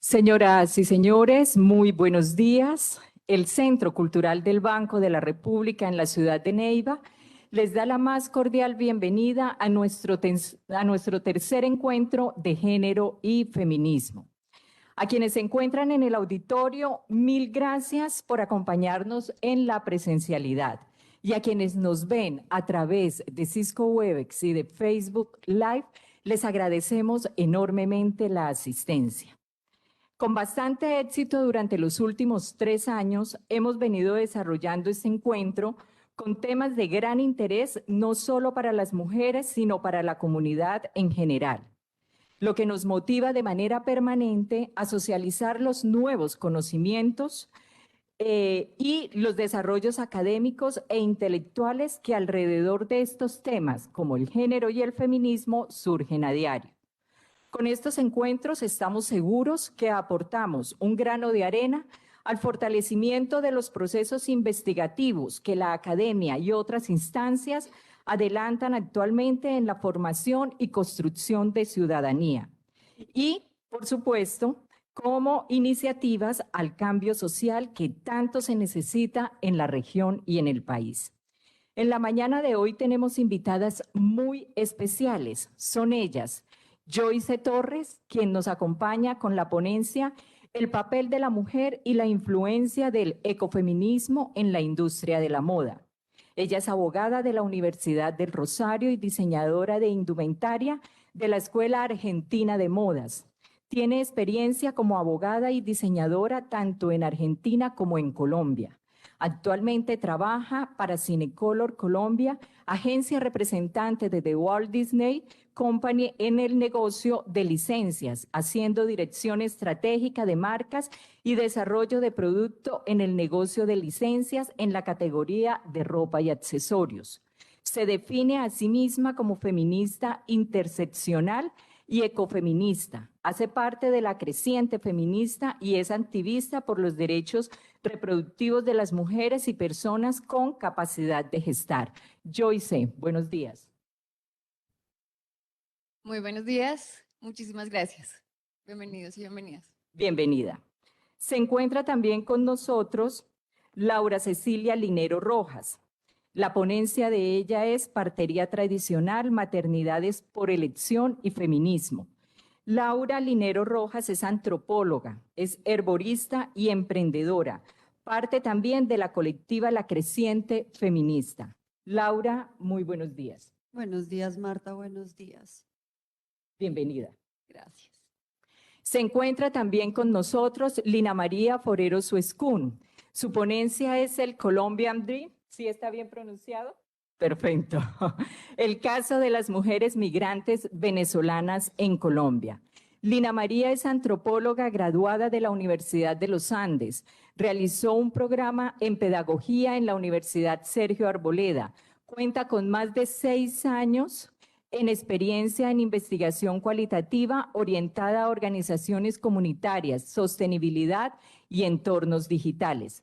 Señoras y señores, muy buenos días. El Centro Cultural del Banco de la República en la ciudad de Neiva les da la más cordial bienvenida a nuestro tercer encuentro de género y feminismo. A quienes se encuentran en el auditorio, mil gracias por acompañarnos en la presencialidad. Y a quienes nos ven a través de Cisco Webex y de Facebook Live, les agradecemos enormemente la asistencia. Con bastante éxito durante los últimos 3 años, hemos venido desarrollando este encuentro con temas de gran interés no solo para las mujeres, sino para la comunidad en general, lo que nos motiva de manera permanente a socializar los nuevos conocimientos y los desarrollos académicos e intelectuales que alrededor de estos temas, como el género y el feminismo, surgen a diario. Con estos encuentros estamos seguros que aportamos un grano de arena al fortalecimiento de los procesos investigativos que la academia y otras instancias adelantan actualmente en la formación y construcción de ciudadanía. Y, por supuesto, como iniciativas al cambio social que tanto se necesita en la región y en el país. En la mañana de hoy tenemos invitadas muy especiales. Son ellas: Joyce Torres, quien nos acompaña con la ponencia El papel de la mujer y la influencia del ecofeminismo en la industria de la moda. Ella es abogada de la Universidad del Rosario y diseñadora de indumentaria de la Escuela Argentina de Modas. Tiene experiencia como abogada y diseñadora tanto en Argentina como en Colombia. Actualmente trabaja para Cinecolor Colombia, agencia representante de The Walt Disney Company en el negocio de licencias, haciendo dirección estratégica de marcas y desarrollo de producto en el negocio de licencias en la categoría de ropa y accesorios. Se define a sí misma como feminista interseccional y ecofeminista. Hace parte de la creciente feminista y es activista por los derechos reproductivos de las mujeres y personas con capacidad de gestar. Joyce, buenos días. Muy buenos días, muchísimas gracias. Bienvenidos y bienvenidas. Bienvenida. Se encuentra también con nosotros Laura Cecilia Linero Rojas. La ponencia de ella es Partería Tradicional, Maternidades por Elección y Feminismo. Laura Linero Rojas es antropóloga, es herborista y emprendedora, parte también de la colectiva La Creciente Feminista. Laura, muy buenos días. Buenos días, Marta, buenos días. Bienvenida. Gracias. Se encuentra también con nosotros Lina María Forero Suescún. Su ponencia es el Colombian Dream. ¿Sí está bien pronunciado? Perfecto. El caso de las mujeres migrantes venezolanas en Colombia. Lina María es antropóloga graduada de la Universidad de los Andes. Realizó un programa en pedagogía en la Universidad Sergio Arboleda. Cuenta con más de 6 años en experiencia en investigación cualitativa orientada a organizaciones comunitarias, sostenibilidad y entornos digitales.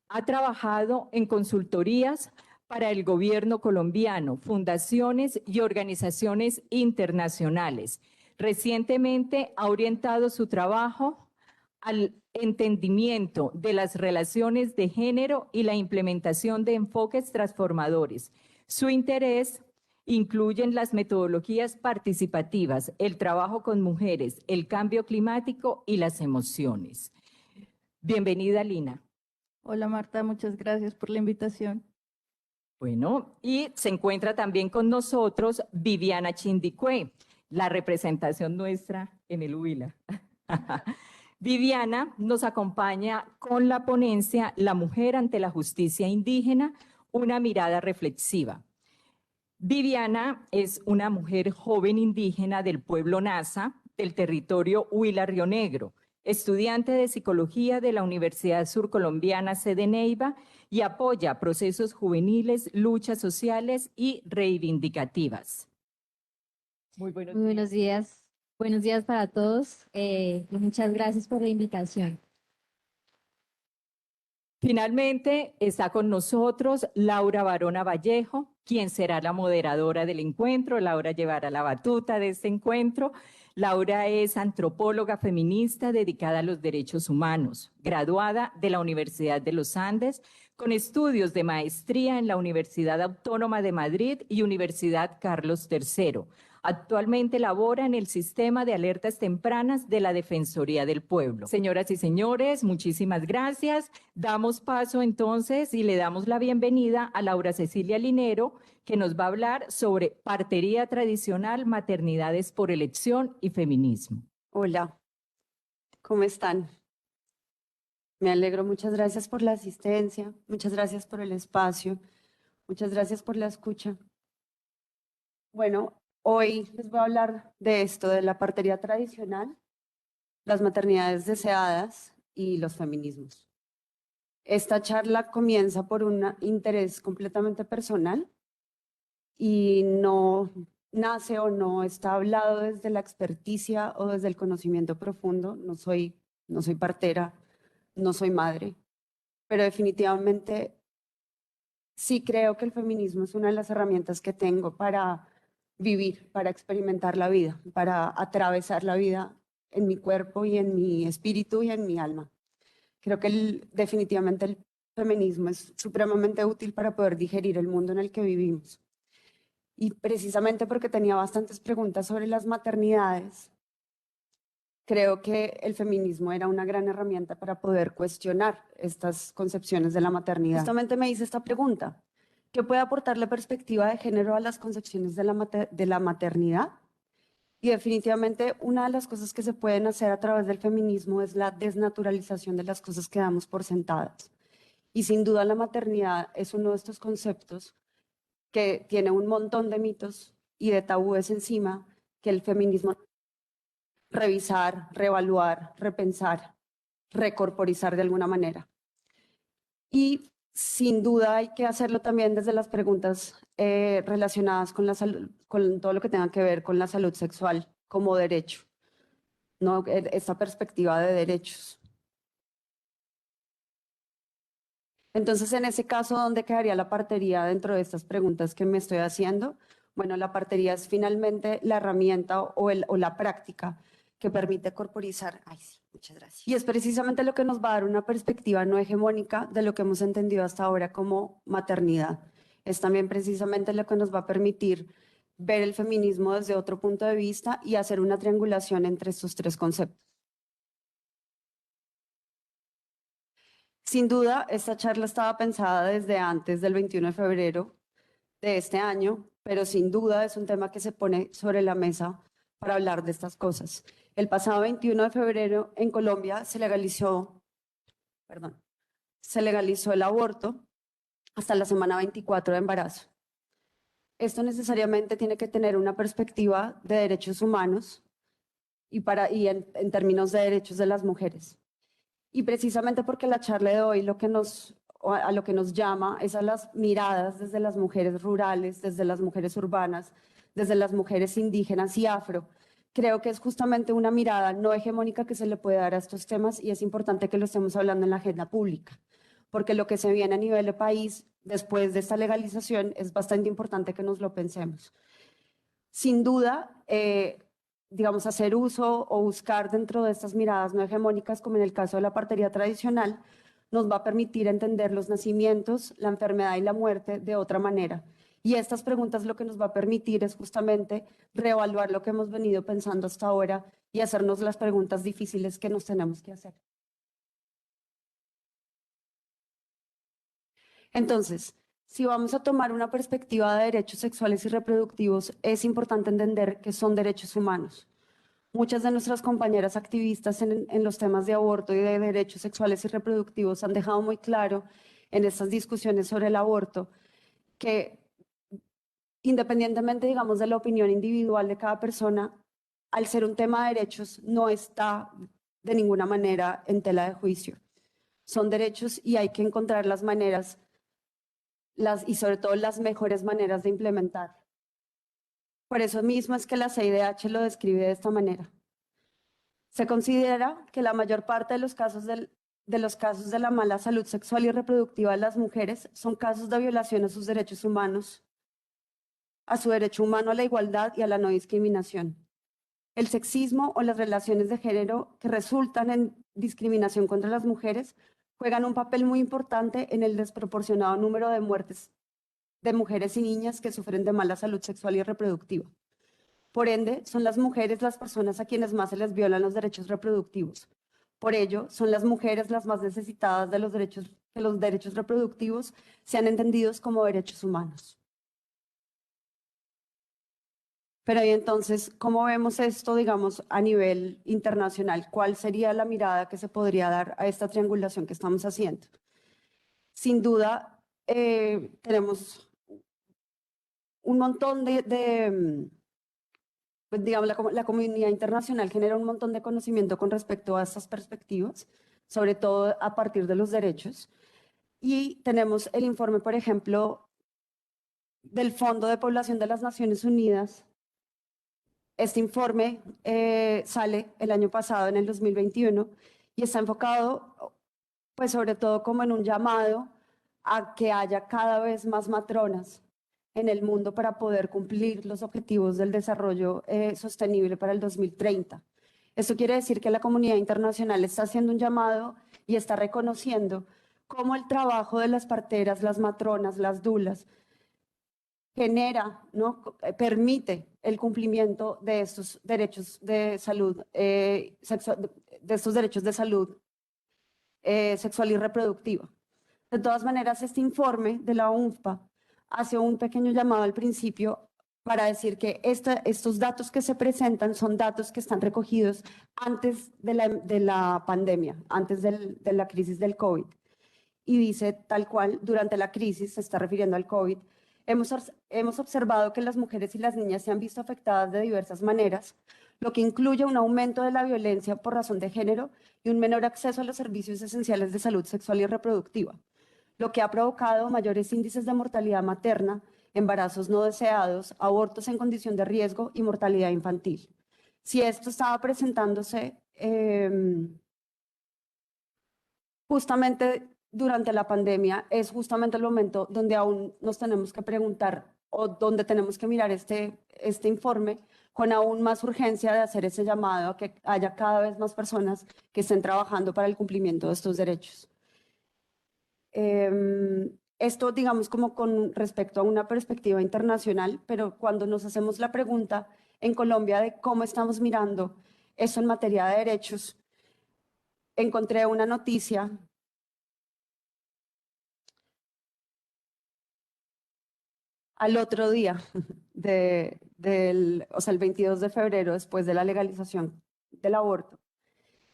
Ha trabajado en consultorías para el gobierno colombiano, fundaciones y organizaciones internacionales. Recientemente ha orientado su trabajo al entendimiento de las relaciones de género y la implementación de enfoques transformadores. Su interés incluyen las metodologías participativas, el trabajo con mujeres, el cambio climático y las emociones. Bienvenida, Lina. Hola, Marta, muchas gracias por la invitación. Bueno, y se encuentra también con nosotros Viviana Chindicue, la representación nuestra en el Huila. Viviana nos acompaña con la ponencia La mujer ante la justicia indígena, una mirada reflexiva. Viviana es una mujer joven indígena del pueblo Nasa, del territorio Huila-Río Negro, estudiante de psicología de la Universidad Surcolombiana sede Neiva y apoya procesos juveniles, luchas sociales y reivindicativas. Muy buenos días. Buenos días para todos y muchas gracias por la invitación. Finalmente está con nosotros Laura Barona Vallejo. quien será la moderadora del encuentro. Laura llevará la batuta de este encuentro. Laura es antropóloga feminista dedicada a los derechos humanos, graduada de la Universidad de los Andes, con estudios de maestría en la Universidad Autónoma de Madrid y Universidad Carlos III. Actualmente labora en el sistema de alertas tempranas de la Defensoría del Pueblo. Señoras y señores, muchísimas gracias. Damos paso entonces y le damos la bienvenida a Laura Cecilia Linero, que nos va a hablar sobre partería tradicional, maternidades por elección y feminismo. Hola, ¿cómo están? Me alegro, muchas gracias por la asistencia, muchas gracias por el espacio, muchas gracias por la escucha. Bueno, hoy les voy a hablar de esto, de la partería tradicional, las maternidades deseadas y los feminismos. Esta charla comienza por un interés completamente personal y no nace o no está hablado desde la experticia o desde el conocimiento profundo. No soy partera, no soy madre, pero definitivamente sí creo que el feminismo es una de las herramientas que tengo para vivir, para experimentar la vida, para atravesar la vida en mi cuerpo y en mi espíritu y en mi alma. Creo que definitivamente el feminismo es supremamente útil para poder digerir el mundo en el que vivimos. Y precisamente porque tenía bastantes preguntas sobre las maternidades, creo que el feminismo era una gran herramienta para poder cuestionar estas concepciones de la maternidad. Justamente me hice esta pregunta: ¿qué puede aportar la perspectiva de género a las concepciones de la maternidad? Y definitivamente una de las cosas que se pueden hacer a través del feminismo es la desnaturalización de las cosas que damos por sentadas. Y sin duda la maternidad es uno de estos conceptos que tiene un montón de mitos y de tabúes encima que el feminismo revisar, reevaluar, repensar, recorporizar de alguna manera. Y sin duda hay que hacerlo también desde las preguntas relacionadas con la salud, con todo lo que tenga que ver con la salud sexual como derecho, ¿no? Esta perspectiva de derechos. Entonces, en ese caso, ¿dónde quedaría la partería dentro de estas preguntas que me estoy haciendo? Bueno, la partería es finalmente la herramienta o la práctica que permite corporizar. Ay, sí, muchas gracias. Y es precisamente lo que nos va a dar una perspectiva no hegemónica de lo que hemos entendido hasta ahora como maternidad. Es también precisamente lo que nos va a permitir ver el feminismo desde otro punto de vista y hacer una triangulación entre estos tres conceptos. Sin duda, esta charla estaba pensada desde antes del 21 de febrero de este año, pero sin duda es un tema que se pone sobre la mesa para hablar de estas cosas. El pasado 21 de febrero en Colombia se legalizó el aborto hasta la semana 24 de embarazo. Esto necesariamente tiene que tener una perspectiva de derechos humanos y en términos de derechos de las mujeres. Y precisamente porque la charla de hoy a lo que nos llama es a las miradas desde las mujeres rurales, desde las mujeres urbanas, desde las mujeres indígenas y afro. Creo que es justamente una mirada no hegemónica que se le puede dar a estos temas y es importante que lo estemos hablando en la agenda pública, porque lo que se viene a nivel de país después de esta legalización es bastante importante que nos lo pensemos. Sin duda, digamos, hacer uso o buscar dentro de estas miradas no hegemónicas, como en el caso de la partería tradicional, nos va a permitir entender los nacimientos, la enfermedad y la muerte de otra manera. Y estas preguntas lo que nos va a permitir es justamente reevaluar lo que hemos venido pensando hasta ahora y hacernos las preguntas difíciles que nos tenemos que hacer. Entonces, si vamos a tomar una perspectiva de derechos sexuales y reproductivos, es importante entender que son derechos humanos. Muchas de nuestras compañeras activistas en los temas de aborto y de derechos sexuales y reproductivos han dejado muy claro en estas discusiones sobre el aborto que independientemente, digamos, de la opinión individual de cada persona, al ser un tema de derechos no está de ninguna manera en tela de juicio. Son derechos y hay que encontrar las maneras y sobre todo las mejores maneras de implementar. Por eso mismo es que la CIDH lo describe de esta manera. Se considera que la mayor parte de los casos de la mala salud sexual y reproductiva de las mujeres son casos de violación a sus derechos humanos a su derecho humano a la igualdad y a la no discriminación. El sexismo o las relaciones de género que resultan en discriminación contra las mujeres juegan un papel muy importante en el desproporcionado número de muertes de mujeres y niñas que sufren de mala salud sexual y reproductiva. Por ende, son las mujeres las personas a quienes más se les violan los derechos reproductivos. Por ello, son las mujeres las más necesitadas de los derechos, que los derechos reproductivos sean entendidos como derechos humanos. Pero y entonces, ¿cómo vemos esto, digamos, a nivel internacional? ¿Cuál sería la mirada que se podría dar a esta triangulación que estamos haciendo? Sin duda, tenemos un montón pues, digamos, la comunidad internacional genera un montón de conocimiento con respecto a estas perspectivas, sobre todo a partir de los derechos. Y tenemos el informe, por ejemplo, del Fondo de Población de las Naciones Unidas. Este informe sale el año pasado, en el 2021, y está enfocado, pues sobre todo como en un llamado a que haya cada vez más matronas en el mundo para poder cumplir los objetivos del desarrollo sostenible para el 2030. Esto quiere decir que la comunidad internacional está haciendo un llamado y está reconociendo cómo el trabajo de las parteras, las matronas, las dulas, genera, ¿no? Permite el cumplimiento de estos derechos de salud, de estos derechos de salud sexual y reproductiva. De todas maneras, este informe de la UNFPA hace un pequeño llamado al principio para decir que estos datos que se presentan son datos que están recogidos antes de la pandemia, antes de la crisis del COVID. Y dice tal cual, durante la crisis, se está refiriendo al COVID, hemos observado que las mujeres y las niñas se han visto afectadas de diversas maneras, lo que incluye un aumento de la violencia por razón de género y un menor acceso a los servicios esenciales de salud sexual y reproductiva, lo que ha provocado mayores índices de mortalidad materna, embarazos no deseados, abortos en condición de riesgo y mortalidad infantil. Si esto estaba presentándose justamente durante la pandemia, es justamente el momento donde aún nos tenemos que preguntar o donde tenemos que mirar este informe con aún más urgencia de hacer ese llamado a que haya cada vez más personas que estén trabajando para el cumplimiento de estos derechos. Esto, digamos, como con respecto a una perspectiva internacional, pero cuando nos hacemos la pregunta en Colombia de cómo estamos mirando eso en materia de derechos, encontré una noticia al otro día, o sea, el 22 de febrero, después de la legalización del aborto.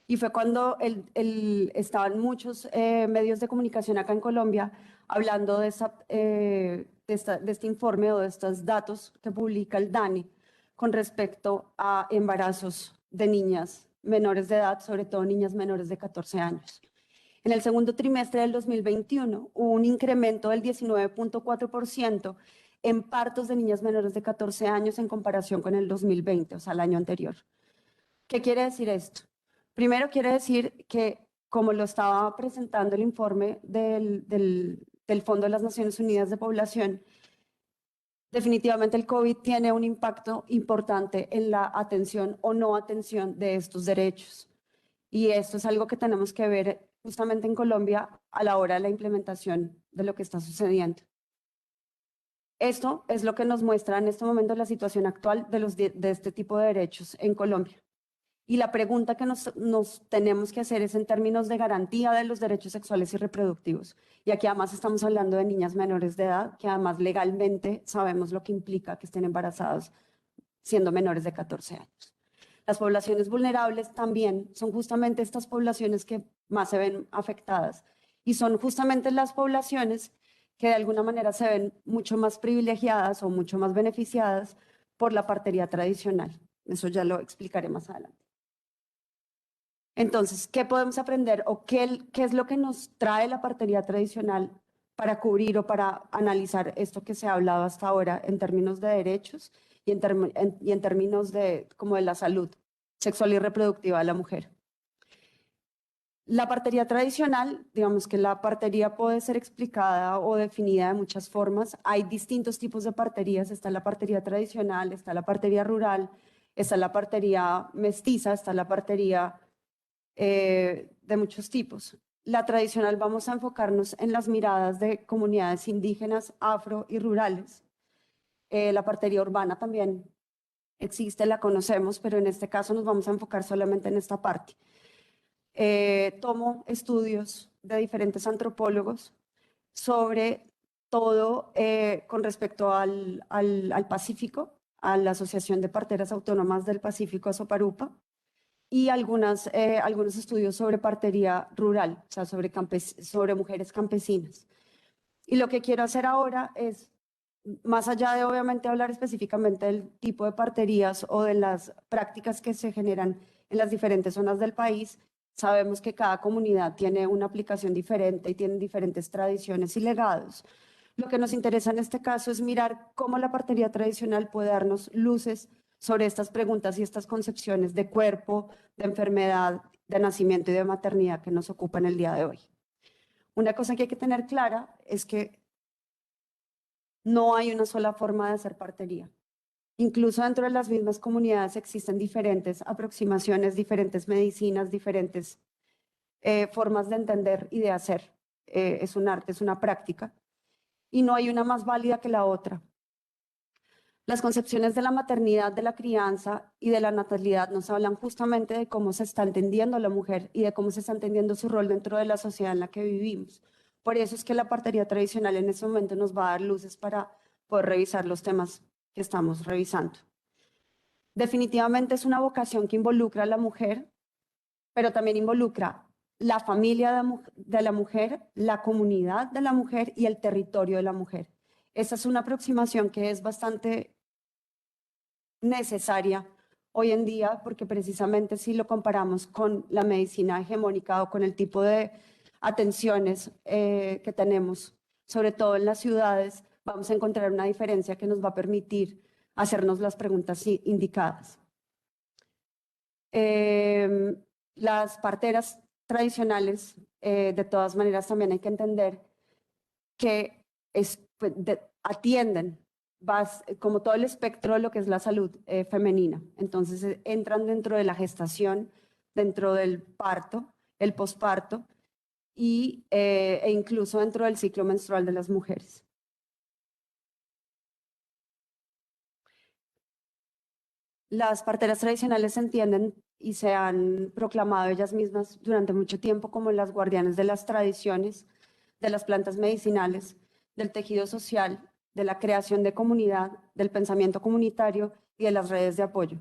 Y fue cuando estaban muchos medios de comunicación acá en Colombia hablando de este informe o de estos datos que publica el DANI con respecto a embarazos de niñas menores de edad, sobre todo niñas menores de 14 años. En el segundo trimestre del 2021 hubo un incremento del 19.4% en partos de niñas menores de 14 años en comparación con el 2020, o sea, el año anterior. ¿Qué quiere decir esto? Primero quiere decir que, como lo estaba presentando el informe del Fondo de las Naciones Unidas de Población, definitivamente el COVID tiene un impacto importante en la atención o no atención de estos derechos. Y esto es algo que tenemos que ver justamente en Colombia a la hora de la implementación de lo que está sucediendo. Esto es lo que nos muestra en este momento la situación actual de este tipo de derechos en Colombia. Y la pregunta que nos tenemos que hacer es en términos de garantía de los derechos sexuales y reproductivos. Y aquí además estamos hablando de niñas menores de edad, que además legalmente sabemos lo que implica que estén embarazadas siendo menores de 14 años. Las poblaciones vulnerables también son justamente estas poblaciones que más se ven afectadas. Y son justamente las poblaciones que de alguna manera se ven mucho más privilegiadas o mucho más beneficiadas por la partería tradicional. Eso ya lo explicaré más adelante. Entonces, ¿qué podemos aprender o qué es lo que nos trae la partería tradicional para cubrir o para analizar esto que se ha hablado hasta ahora en términos de derechos y en términos de, como de la salud sexual y reproductiva de la mujer? La partería tradicional, digamos que la partería puede ser explicada o definida de muchas formas. Hay distintos tipos de parterías. Está la partería tradicional, está la partería rural, está la partería mestiza, está la partería de muchos tipos. La tradicional vamos a enfocarnos en las miradas de comunidades indígenas, afro y rurales. La partería urbana también existe, la conocemos, pero en este caso nos vamos a enfocar solamente en esta parte. Tomo estudios de diferentes antropólogos sobre todo con respecto al Pacífico, a la Asociación de Parteras Autónomas del Pacífico, Asoparupa, y algunos estudios sobre partería rural, o sea, sobre mujeres campesinas. Y lo que quiero hacer ahora es, más allá de obviamente hablar específicamente del tipo de parterías o de las prácticas que se generan en las diferentes zonas del país, sabemos que cada comunidad tiene una aplicación diferente y tienen diferentes tradiciones y legados. Lo que nos interesa en este caso es mirar cómo la partería tradicional puede darnos luces sobre estas preguntas y estas concepciones de cuerpo, de enfermedad, de nacimiento y de maternidad que nos ocupan el día de hoy. Una cosa que hay que tener clara es que no hay una sola forma de hacer partería. Incluso dentro de las mismas comunidades existen diferentes aproximaciones, diferentes medicinas, diferentes formas de entender y de hacer. Es un arte, es una práctica. Y no hay una más válida que la otra. Las concepciones de la maternidad, de la crianza y de la natalidad nos hablan justamente de cómo se está entendiendo la mujer y de cómo se está entendiendo su rol dentro de la sociedad en la que vivimos. Por eso es que la partería tradicional en este momento nos va a dar luces para poder revisar los temas que estamos revisando. Definitivamente es una vocación que involucra a la mujer, pero también involucra la familia de la mujer, la comunidad de la mujer y el territorio de la mujer. Esa es una aproximación que es bastante necesaria hoy en día, porque precisamente si lo comparamos con la medicina hegemónica o con el tipo de atenciones que tenemos, sobre todo en las ciudades, vamos a encontrar una diferencia que nos va a permitir hacernos las preguntas indicadas. Las parteras tradicionales, de todas maneras, también hay que entender que atienden como todo el espectro de lo que es la salud femenina. Entonces entran dentro de la gestación, dentro del parto, el posparto e incluso dentro del ciclo menstrual de las mujeres. Las parteras tradicionales se entienden y se han proclamado ellas mismas durante mucho tiempo como las guardianes de las tradiciones, de las plantas medicinales, del tejido social, de la creación de comunidad, del pensamiento comunitario y de las redes de apoyo.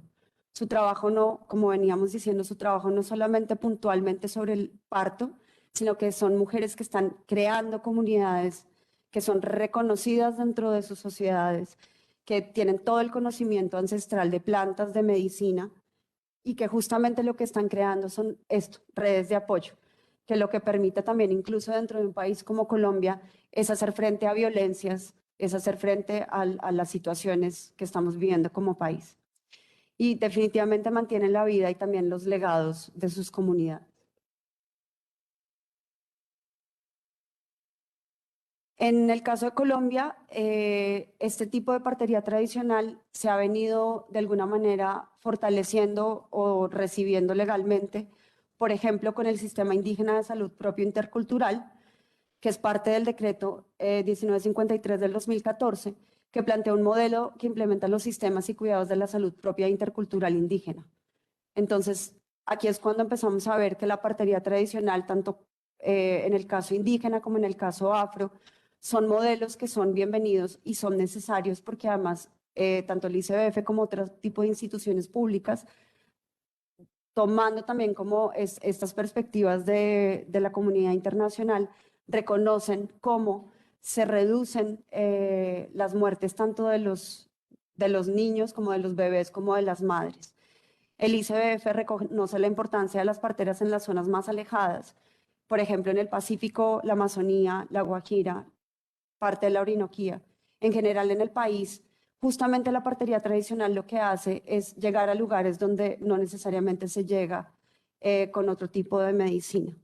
Su trabajo no, como veníamos diciendo, su trabajo no solamente puntualmente sobre el parto, sino que son mujeres que están creando comunidades, que son reconocidas dentro de sus sociedades, que tienen todo el conocimiento ancestral de plantas, de medicina, y que justamente lo que están creando son redes de apoyo, que lo que permite también, incluso dentro de un país como Colombia, es hacer frente a violencias, es hacer frente a las situaciones que estamos viviendo como país. Y definitivamente mantienen la vida y también los legados de sus comunidades. En el caso de Colombia, este tipo de partería tradicional se ha venido de alguna manera fortaleciendo o recibiendo legalmente, por ejemplo, con el Sistema Indígena de Salud Propio Intercultural, que es parte del decreto 1953 del 2014, que plantea un modelo que implementa los sistemas y cuidados de la salud propia intercultural indígena. Entonces, aquí es cuando empezamos a ver que la partería tradicional, tanto en el caso indígena como en el caso afro, son modelos que son bienvenidos y son necesarios porque además tanto el ICBF como otro tipo de instituciones públicas, tomando también como estas perspectivas de la comunidad internacional, reconocen cómo se reducen las muertes tanto de los niños como de los bebés como de las madres. El ICBF reconoce la importancia de las parteras en las zonas más alejadas, por ejemplo en el Pacífico, la Amazonía, la Guajira, parte de la Orinoquía. En general en el país, justamente la partería tradicional lo que hace es llegar a lugares donde no necesariamente se llega con otro tipo de medicina.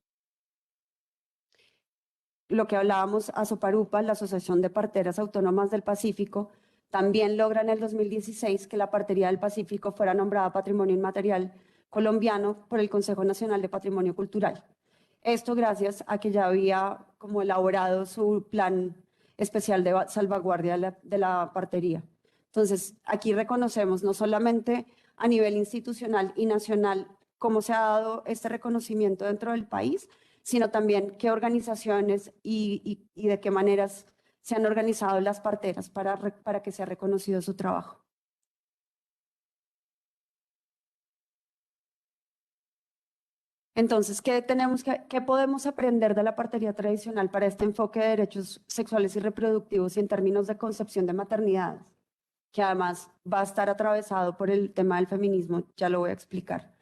lo que hablábamos, Asoparupa, la Asociación de Parteras Autónomas del Pacífico, también logra en el 2016 que la partería del Pacífico fuera nombrada Patrimonio Inmaterial colombiano por el Consejo Nacional de Patrimonio Cultural. Esto gracias a que ya había como elaborado su plan especial de salvaguardia de la partería. Entonces, aquí reconocemos no solamente a nivel institucional y nacional cómo se ha dado este reconocimiento dentro del país, sino también qué organizaciones y de qué maneras se han organizado las parteras para que sea reconocido su trabajo. Entonces, ¿qué podemos aprender de la partería tradicional para este enfoque de derechos sexuales y reproductivos y en términos de concepción de maternidades? Que además va a estar atravesado por el tema del feminismo, ya lo voy a explicar.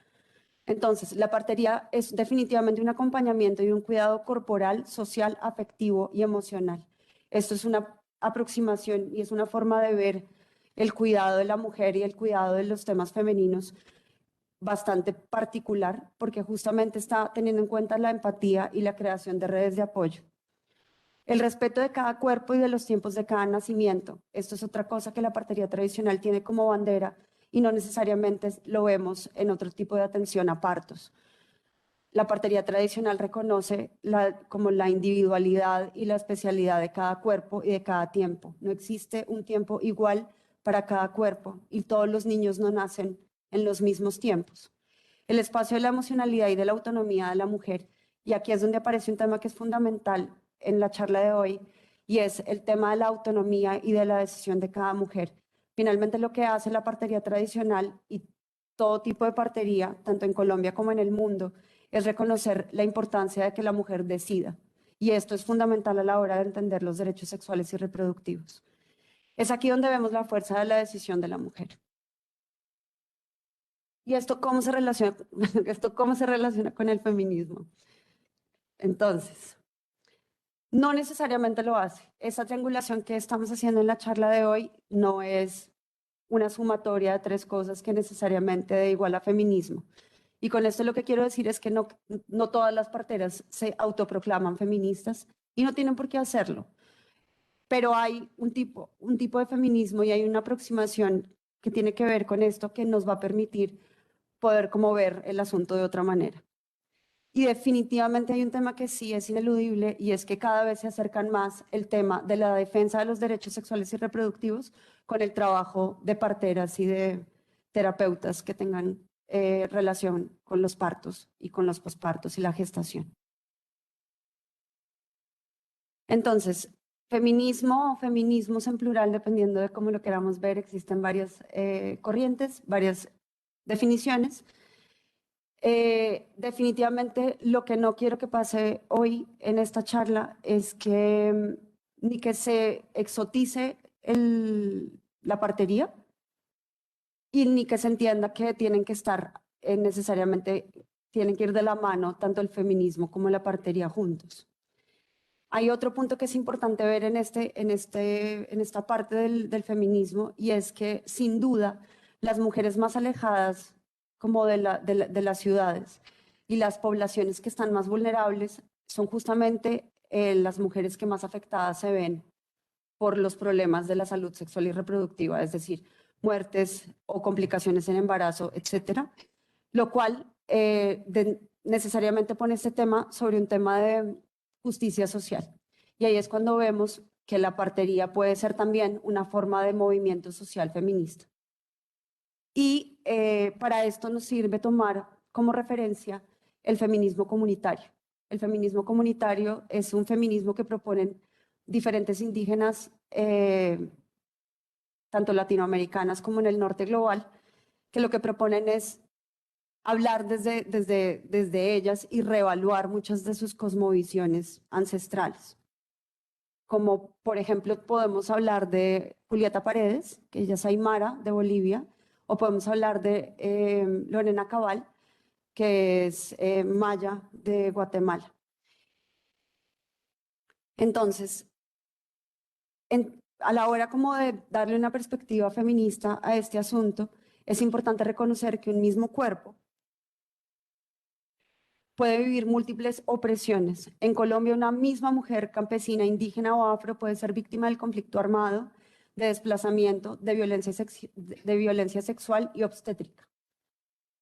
Entonces, la partería es definitivamente un acompañamiento y un cuidado corporal, social, afectivo y emocional. Esto es una aproximación y es una forma de ver el cuidado de la mujer y el cuidado de los temas femeninos bastante particular, porque justamente está teniendo en cuenta la empatía y la creación de redes de apoyo. El respeto de cada cuerpo y de los tiempos de cada nacimiento. Esto es otra cosa que la partería tradicional tiene como bandera y no necesariamente lo vemos en otro tipo de atención a partos. La partería tradicional reconoce como la individualidad y la especialidad de cada cuerpo y de cada tiempo. No existe un tiempo igual para cada cuerpo y todos los niños no nacen en los mismos tiempos. El espacio de la emocionalidad y de la autonomía de la mujer, y aquí es donde aparece un tema que es fundamental en la charla de hoy, y es el tema de la autonomía y de la decisión de cada mujer. Finalmente, lo que hace la partería tradicional y todo tipo de partería, tanto en Colombia como en el mundo, es reconocer la importancia de que la mujer decida. Y esto es fundamental a la hora de entender los derechos sexuales y reproductivos. Es aquí donde vemos la fuerza de la decisión de la mujer. ¿Y esto cómo se relaciona, con el feminismo? Entonces, no necesariamente lo hace. Esa triangulación que estamos haciendo en la charla de hoy no es una sumatoria de tres cosas que necesariamente dé igual a feminismo. Y con esto lo que quiero decir es que no todas las parteras se autoproclaman feministas y no tienen por qué hacerlo. Pero hay un tipo de feminismo y hay una aproximación que tiene que ver con esto que nos va a permitir poder como ver el asunto de otra manera. Y definitivamente hay un tema que sí es ineludible y es que cada vez se acercan más el tema de la defensa de los derechos sexuales y reproductivos con el trabajo de parteras y de terapeutas que tengan relación con los partos y con los pospartos y la gestación. Entonces, feminismo o feminismos en plural, dependiendo de cómo lo queramos ver, existen varias corrientes, varias definiciones. Definitivamente lo que no quiero que pase hoy en esta charla es que ni que se exotice la partería y ni que se entienda que tienen que estar necesariamente, tienen que ir de la mano tanto el feminismo como la partería juntos. Hay otro punto que es importante ver en esta parte del feminismo y es que sin duda las mujeres más alejadas como de las ciudades y las poblaciones que están más vulnerables son justamente las mujeres que más afectadas se ven por los problemas de la salud sexual y reproductiva, es decir, muertes o complicaciones en embarazo, etcétera, lo cual necesariamente pone este tema sobre un tema de justicia social. Y ahí es cuando vemos que la partería puede ser también una forma de movimiento social feminista. Y para esto nos sirve tomar como referencia el feminismo comunitario. El feminismo comunitario es un feminismo que proponen diferentes indígenas, tanto latinoamericanas como en el norte global, que lo que proponen es hablar desde ellas y reevaluar muchas de sus cosmovisiones ancestrales. Como por ejemplo podemos hablar de Julieta Paredes, que ella es aymara de Bolivia, o podemos hablar de Lorena Cabal, que es maya de Guatemala. Entonces, a la hora como de darle una perspectiva feminista a este asunto, es importante reconocer que un mismo cuerpo puede vivir múltiples opresiones. En Colombia, una misma mujer campesina, indígena o afro puede ser víctima del conflicto armado, de desplazamiento, de violencia sexual y obstétrica.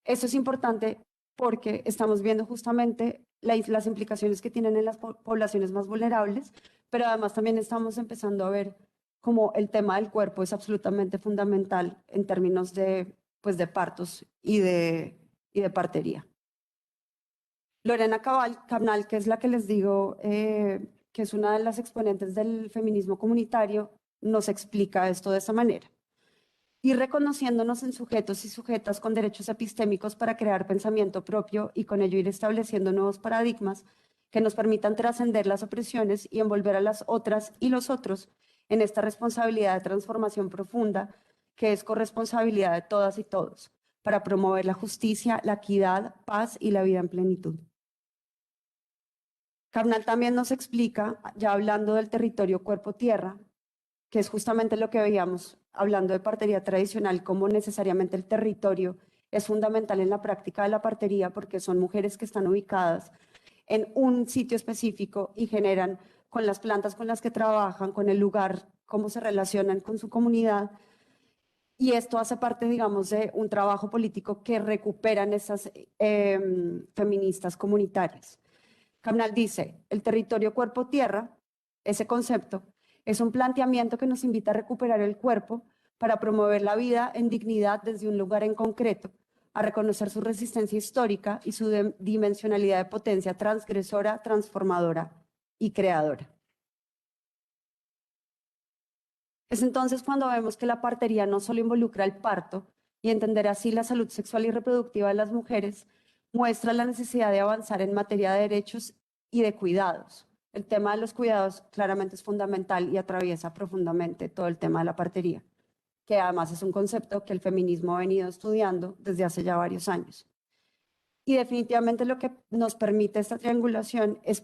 Esto es importante porque estamos viendo justamente las implicaciones que tienen en las poblaciones más vulnerables, pero además también estamos empezando a ver cómo el tema del cuerpo es absolutamente fundamental en términos de, pues, de partos y de partería. Lorena Cabnal, que es la que les digo, que es una de las exponentes del feminismo comunitario, nos explica esto de esa manera. Y reconociéndonos en sujetos y sujetas con derechos epistémicos para crear pensamiento propio y con ello ir estableciendo nuevos paradigmas que nos permitan trascender las opresiones y envolver a las otras y los otros en esta responsabilidad de transformación profunda que es corresponsabilidad de todas y todos para promover la justicia, la equidad, paz y la vida en plenitud. Cabnal también nos explica, ya hablando del territorio cuerpo-tierra, que es justamente lo que veíamos hablando de partería tradicional, cómo necesariamente el territorio es fundamental en la práctica de la partería porque son mujeres que están ubicadas en un sitio específico y generan con las plantas con las que trabajan, con el lugar, cómo se relacionan con su comunidad. Y esto hace parte, digamos, de un trabajo político que recuperan esas feministas comunitarias. Cabnal dice, el territorio cuerpo-tierra, ese concepto, es un planteamiento que nos invita a recuperar el cuerpo para promover la vida en dignidad desde un lugar en concreto, a reconocer su resistencia histórica y su dimensionalidad de potencia transgresora, transformadora y creadora. Es entonces cuando vemos que la partería no solo involucra el parto y entender así la salud sexual y reproductiva de las mujeres, muestra la necesidad de avanzar en materia de derechos y de cuidados. El tema de los cuidados claramente es fundamental y atraviesa profundamente todo el tema de la partería, que además es un concepto que el feminismo ha venido estudiando desde hace ya varios años. Y definitivamente lo que nos permite esta triangulación es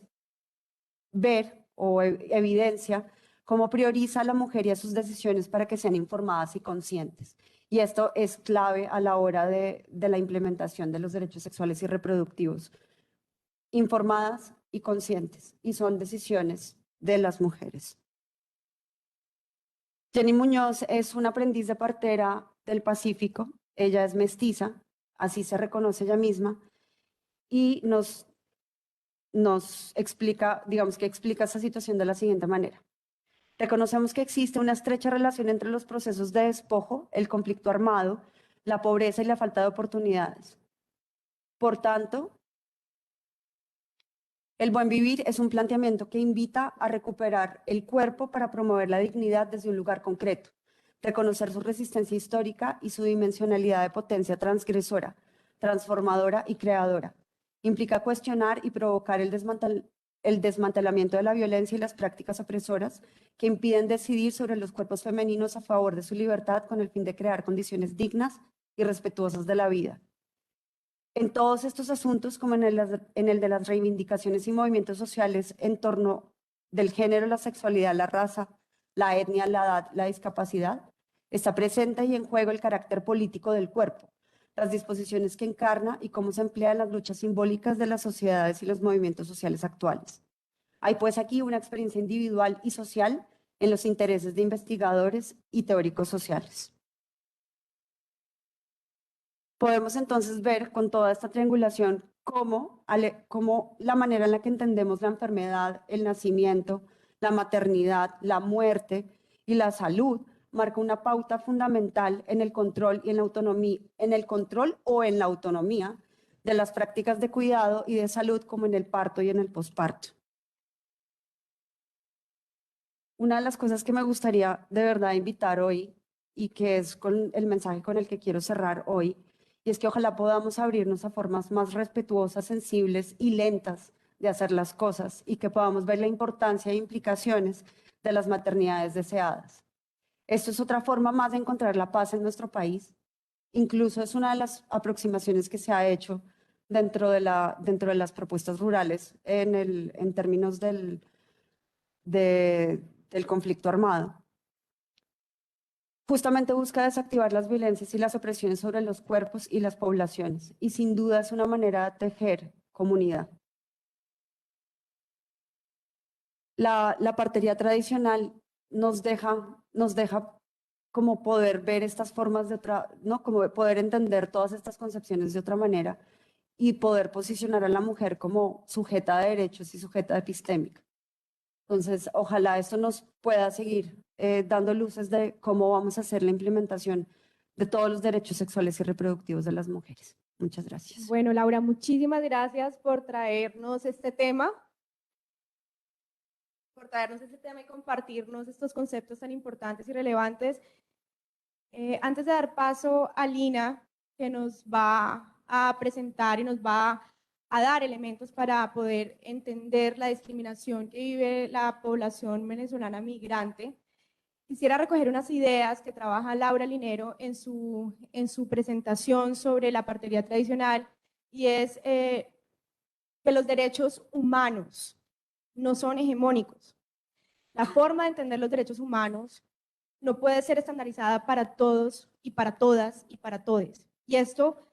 ver o evidencia cómo prioriza a la mujer y a sus decisiones para que sean informadas y conscientes. Y esto es clave a la hora de la implementación de los derechos sexuales y reproductivos. Informadas y conscientes, y son decisiones de las mujeres. Jenny Muñoz es una aprendiz de partera del Pacífico. Ella es mestiza, así se reconoce ella misma, y nos explica, digamos que explica esta situación de la siguiente manera. Reconocemos que existe una estrecha relación entre los procesos de despojo, el conflicto armado, la pobreza y la falta de oportunidades. Por tanto, el buen vivir es un planteamiento que invita a recuperar el cuerpo para promover la dignidad desde un lugar concreto, reconocer su resistencia histórica y su dimensionalidad de potencia transgresora, transformadora y creadora. Implica cuestionar y provocar el desmantelamiento de la violencia y las prácticas opresoras que impiden decidir sobre los cuerpos femeninos a favor de su libertad con el fin de crear condiciones dignas y respetuosas de la vida. En todos estos asuntos, como en el de las reivindicaciones y movimientos sociales en torno del género, la sexualidad, la raza, la etnia, la edad, la discapacidad, está presente y en juego el carácter político del cuerpo, las disposiciones que encarna y cómo se emplea en las luchas simbólicas de las sociedades y los movimientos sociales actuales. Hay pues aquí una experiencia individual y social en los intereses de investigadores y teóricos sociales. Podemos entonces ver con toda esta triangulación cómo la manera en la que entendemos la enfermedad, el nacimiento, la maternidad, la muerte y la salud marca una pauta fundamental en el control y en la autonomía, en el control o en la autonomía de las prácticas de cuidado y de salud como en el parto y en el posparto. Una de las cosas que me gustaría de verdad invitar hoy y que es con el mensaje con el que quiero cerrar hoy, y es que ojalá podamos abrirnos a formas más respetuosas, sensibles y lentas de hacer las cosas y que podamos ver la importancia e implicaciones de las maternidades deseadas. Esto es otra forma más de encontrar la paz en nuestro país. Incluso es una de las aproximaciones que se ha hecho dentro de las propuestas rurales en términos del conflicto armado. Justamente busca desactivar las violencias y las opresiones sobre los cuerpos y las poblaciones, y sin duda es una manera de tejer comunidad. La partería tradicional nos deja como poder ver estas formas de otra, ¿no? Como poder entender todas estas concepciones de otra manera y poder posicionar a la mujer como sujeta de derechos y sujeta epistémica. Entonces, ojalá esto nos pueda seguir dando luces de cómo vamos a hacer la implementación de todos los derechos sexuales y reproductivos de las mujeres. Muchas gracias. Bueno, Laura, muchísimas gracias por traernos este tema, y compartirnos estos conceptos tan importantes y relevantes. Antes de dar paso a Lina, que nos va a presentar y nos va a dar elementos para poder entender la discriminación que vive la población venezolana migrante, quisiera recoger unas ideas que trabaja Laura Linero en su presentación sobre la partería tradicional, y es que los derechos humanos no son hegemónicos. La forma de entender los derechos humanos no puede ser estandarizada para todos y para todas y para todes. Y esto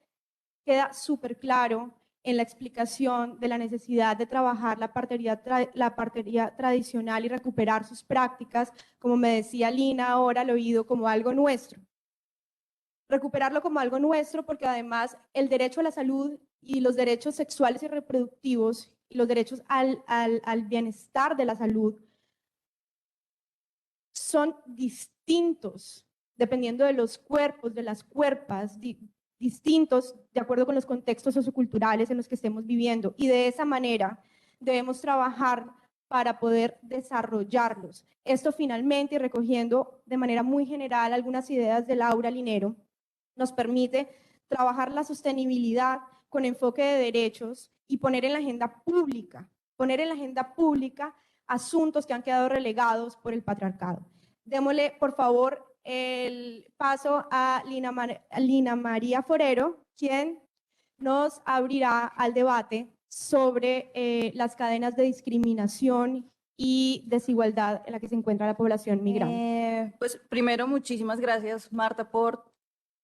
queda súper claro en la explicación de la necesidad de trabajar la partería tradicional y recuperar sus prácticas, como me decía Lina ahora al oído, como algo nuestro. Recuperarlo como algo nuestro, porque además el derecho a la salud y los derechos sexuales y reproductivos y los derechos al bienestar de la salud son distintos dependiendo de los cuerpos, de las cuerpas, distintos de acuerdo con los contextos socioculturales en los que estemos viviendo, y de esa manera debemos trabajar para poder desarrollarlos. Esto finalmente, y recogiendo de manera muy general algunas ideas de Laura Linero, nos permite trabajar la sostenibilidad con enfoque de derechos y poner en la agenda pública asuntos que han quedado relegados por el patriarcado. Démosle, por favor, el paso a Lina María Forero, quien nos abrirá al debate sobre las cadenas de discriminación y desigualdad en la que se encuentra la población migrante. Pues primero, muchísimas gracias, Marta, por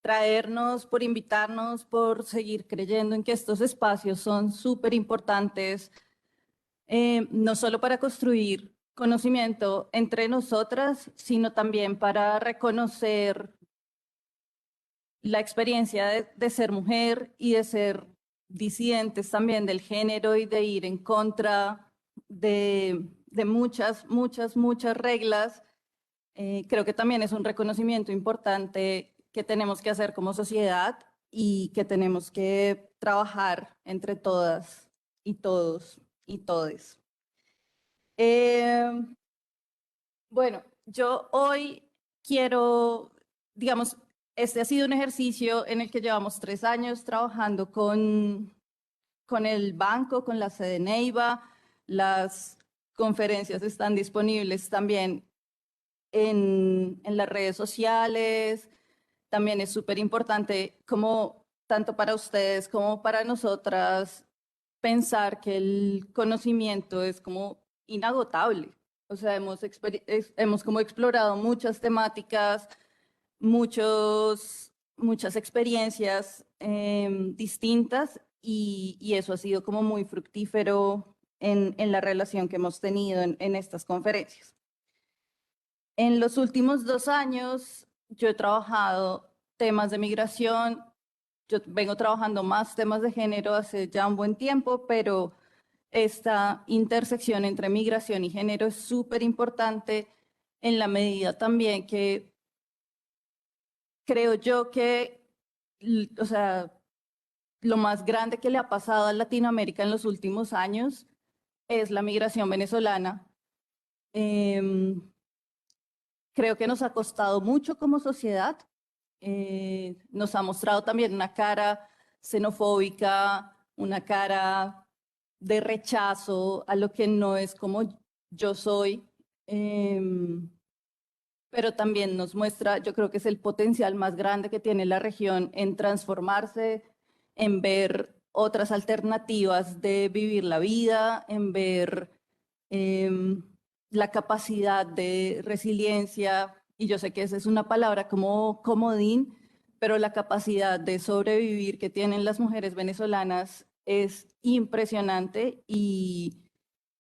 traernos, por invitarnos, por seguir creyendo en que estos espacios son súper importantes, no solo para construir conocimiento entre nosotras, sino también para reconocer la experiencia de ser mujer y de ser disidentes también del género y de ir en contra de muchas reglas. Creo que también es un reconocimiento importante que tenemos que hacer como sociedad y que tenemos que trabajar entre todas y todos y todes. Bueno, yo hoy quiero, digamos, este ha sido un ejercicio en el que llevamos 3 años trabajando con el banco, con la sede Neiva. Las conferencias están disponibles también en las redes sociales. También es súper importante, como tanto para ustedes como para nosotras, pensar que el conocimiento es como inagotable. O sea, hemos como explorado muchas temáticas, muchas experiencias distintas, y eso ha sido como muy fructífero en la relación que hemos tenido en estas conferencias. En los últimos 2 años yo he trabajado temas de migración. Yo vengo trabajando más temas de género hace ya un buen tiempo, pero esta intersección entre migración y género es súper importante en la medida también que creo yo que, o sea, lo más grande que le ha pasado a Latinoamérica en los últimos años es la migración venezolana. Creo que nos ha costado mucho como sociedad. Nos ha mostrado también una cara xenofóbica, una cara de rechazo a lo que no es como yo soy, pero también nos muestra, yo creo que es el potencial más grande que tiene la región en transformarse, en ver otras alternativas de vivir la vida, en ver la capacidad de resiliencia, y yo sé que esa es una palabra como comodín, pero la capacidad de sobrevivir que tienen las mujeres venezolanas es impresionante y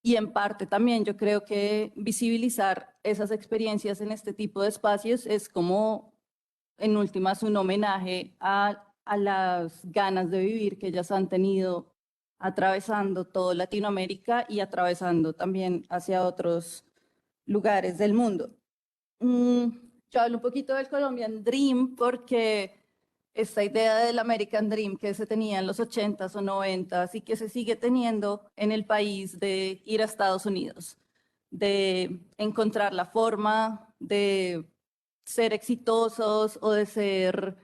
en parte también yo creo que visibilizar esas experiencias en este tipo de espacios es como, en últimas, un homenaje a las ganas de vivir que ellas han tenido atravesando toda Latinoamérica y atravesando también hacia otros lugares del mundo. Yo hablo un poquito del Colombian Dream porque esta idea del American Dream que se tenía en los 80s o 90s y que se sigue teniendo en el país de ir a Estados Unidos, de encontrar la forma de ser exitosos o de ser,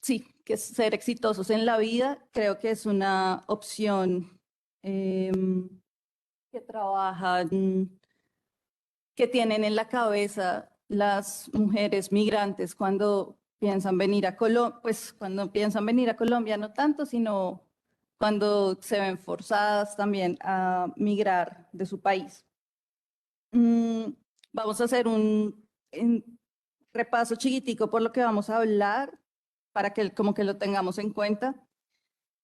sí, que ser exitosos en la vida, creo que es una opción que trabajan, que tienen en la cabeza las mujeres migrantes cuando piensan venir a Colombia, pues cuando piensan venir a Colombia no tanto, sino cuando se ven forzadas también a migrar de su país. Vamos a hacer un repaso chiquitico por lo que vamos a hablar para que como que lo tengamos en cuenta.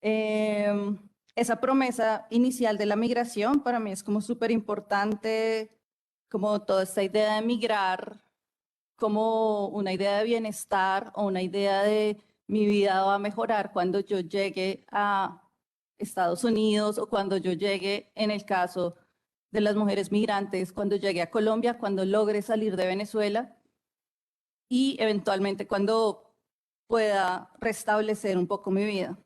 Esa promesa inicial de la migración para mí es como súper importante, como toda esta idea de migrar como una idea de bienestar o una idea de mi vida va a mejorar cuando yo llegue a Estados Unidos o cuando yo llegue, en el caso de las mujeres migrantes, cuando llegue a Colombia, cuando logre salir de Venezuela y eventualmente cuando pueda restablecer un poco mi vida.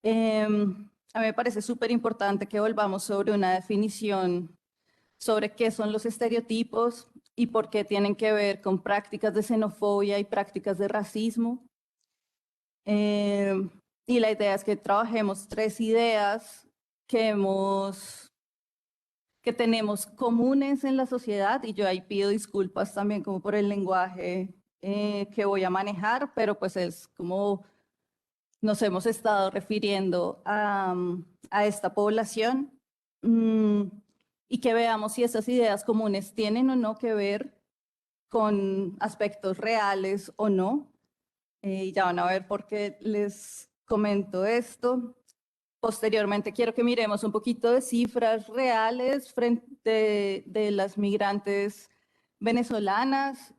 A mí me parece súper importante que volvamos sobre una definición sobre qué son los estereotipos y por qué tienen que ver con prácticas de xenofobia y prácticas de racismo. Y la idea es que trabajemos 3 ideas que tenemos comunes en la sociedad, y yo ahí pido disculpas también como por el lenguaje que voy a manejar, pero pues es como nos hemos estado refiriendo a esta población. Y que veamos si esas ideas comunes tienen o no que ver con aspectos reales o no. Y ya van a ver por qué les comento esto. Posteriormente quiero que miremos un poquito de cifras reales frente de las migrantes venezolanas,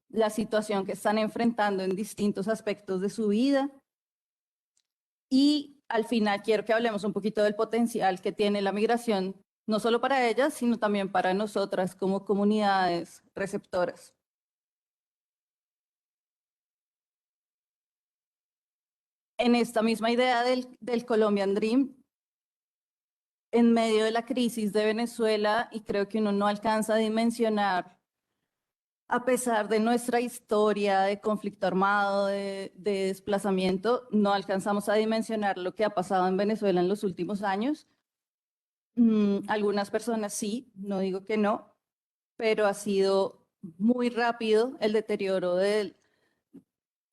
la situación que están enfrentando en distintos aspectos de su vida. Y al final quiero que hablemos un poquito del potencial que tiene la migración, no solo para ellas, sino también para nosotras como comunidades receptoras. En esta misma idea del Colombian Dream, en medio de la crisis de Venezuela, y creo que uno no alcanza a dimensionar, a pesar de nuestra historia de conflicto armado, de desplazamiento, no alcanzamos a dimensionar lo que ha pasado en Venezuela en los últimos años. Algunas personas sí, no digo que no, pero ha sido muy rápido el deterioro de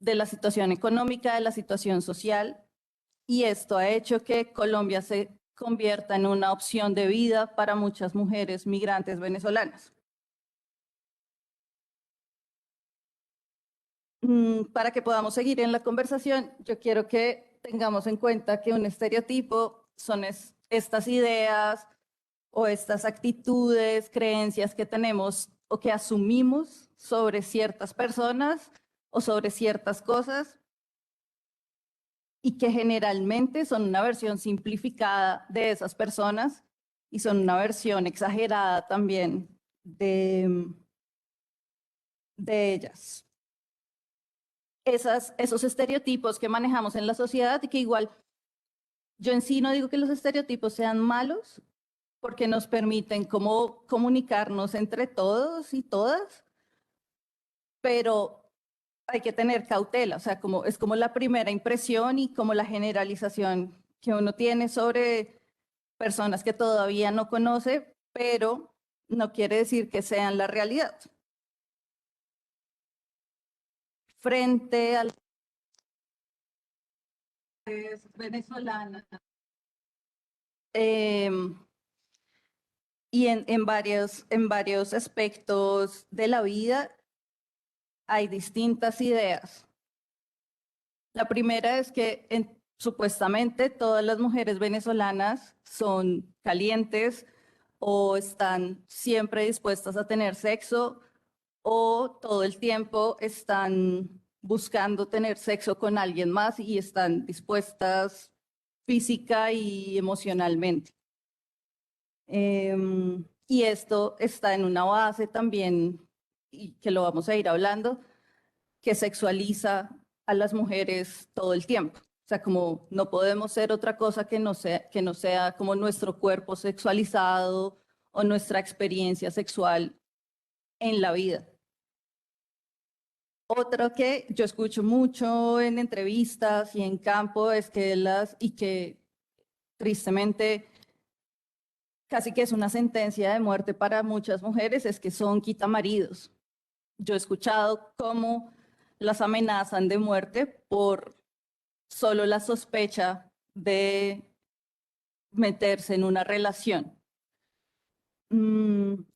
la situación económica, de la situación social, y esto ha hecho que Colombia se convierta en una opción de vida para muchas mujeres migrantes venezolanas. Para que podamos seguir en la conversación, yo quiero que tengamos en cuenta que un estereotipo son estas ideas o estas actitudes, creencias que tenemos o que asumimos sobre ciertas personas o sobre ciertas cosas y que generalmente son una versión simplificada de esas personas y son una versión exagerada también de ellas. Esos estereotipos que manejamos en la sociedad y que igual yo en sí no digo que los estereotipos sean malos porque nos permiten como comunicarnos entre todos y todas, pero hay que tener cautela, o sea, es como la primera impresión y como la generalización que uno tiene sobre personas que todavía no conoce, pero no quiere decir que sean la realidad. Frente a las venezolanas y en varios aspectos de la vida hay distintas ideas. La primera es que supuestamente todas las mujeres venezolanas son calientes o están siempre dispuestas a tener sexo o todo el tiempo están buscando tener sexo con alguien más y están dispuestas física y emocionalmente. Y esto está en una base también, y que lo vamos a ir hablando, que sexualiza a las mujeres todo el tiempo. O sea, como no podemos ser otra cosa que no sea como nuestro cuerpo sexualizado o nuestra experiencia sexual en la vida. Otro que yo escucho mucho en entrevistas y en campo es que tristemente casi que es una sentencia de muerte para muchas mujeres, es que son quitamaridos. Yo he escuchado cómo las amenazan de muerte por solo la sospecha de meterse en una relación.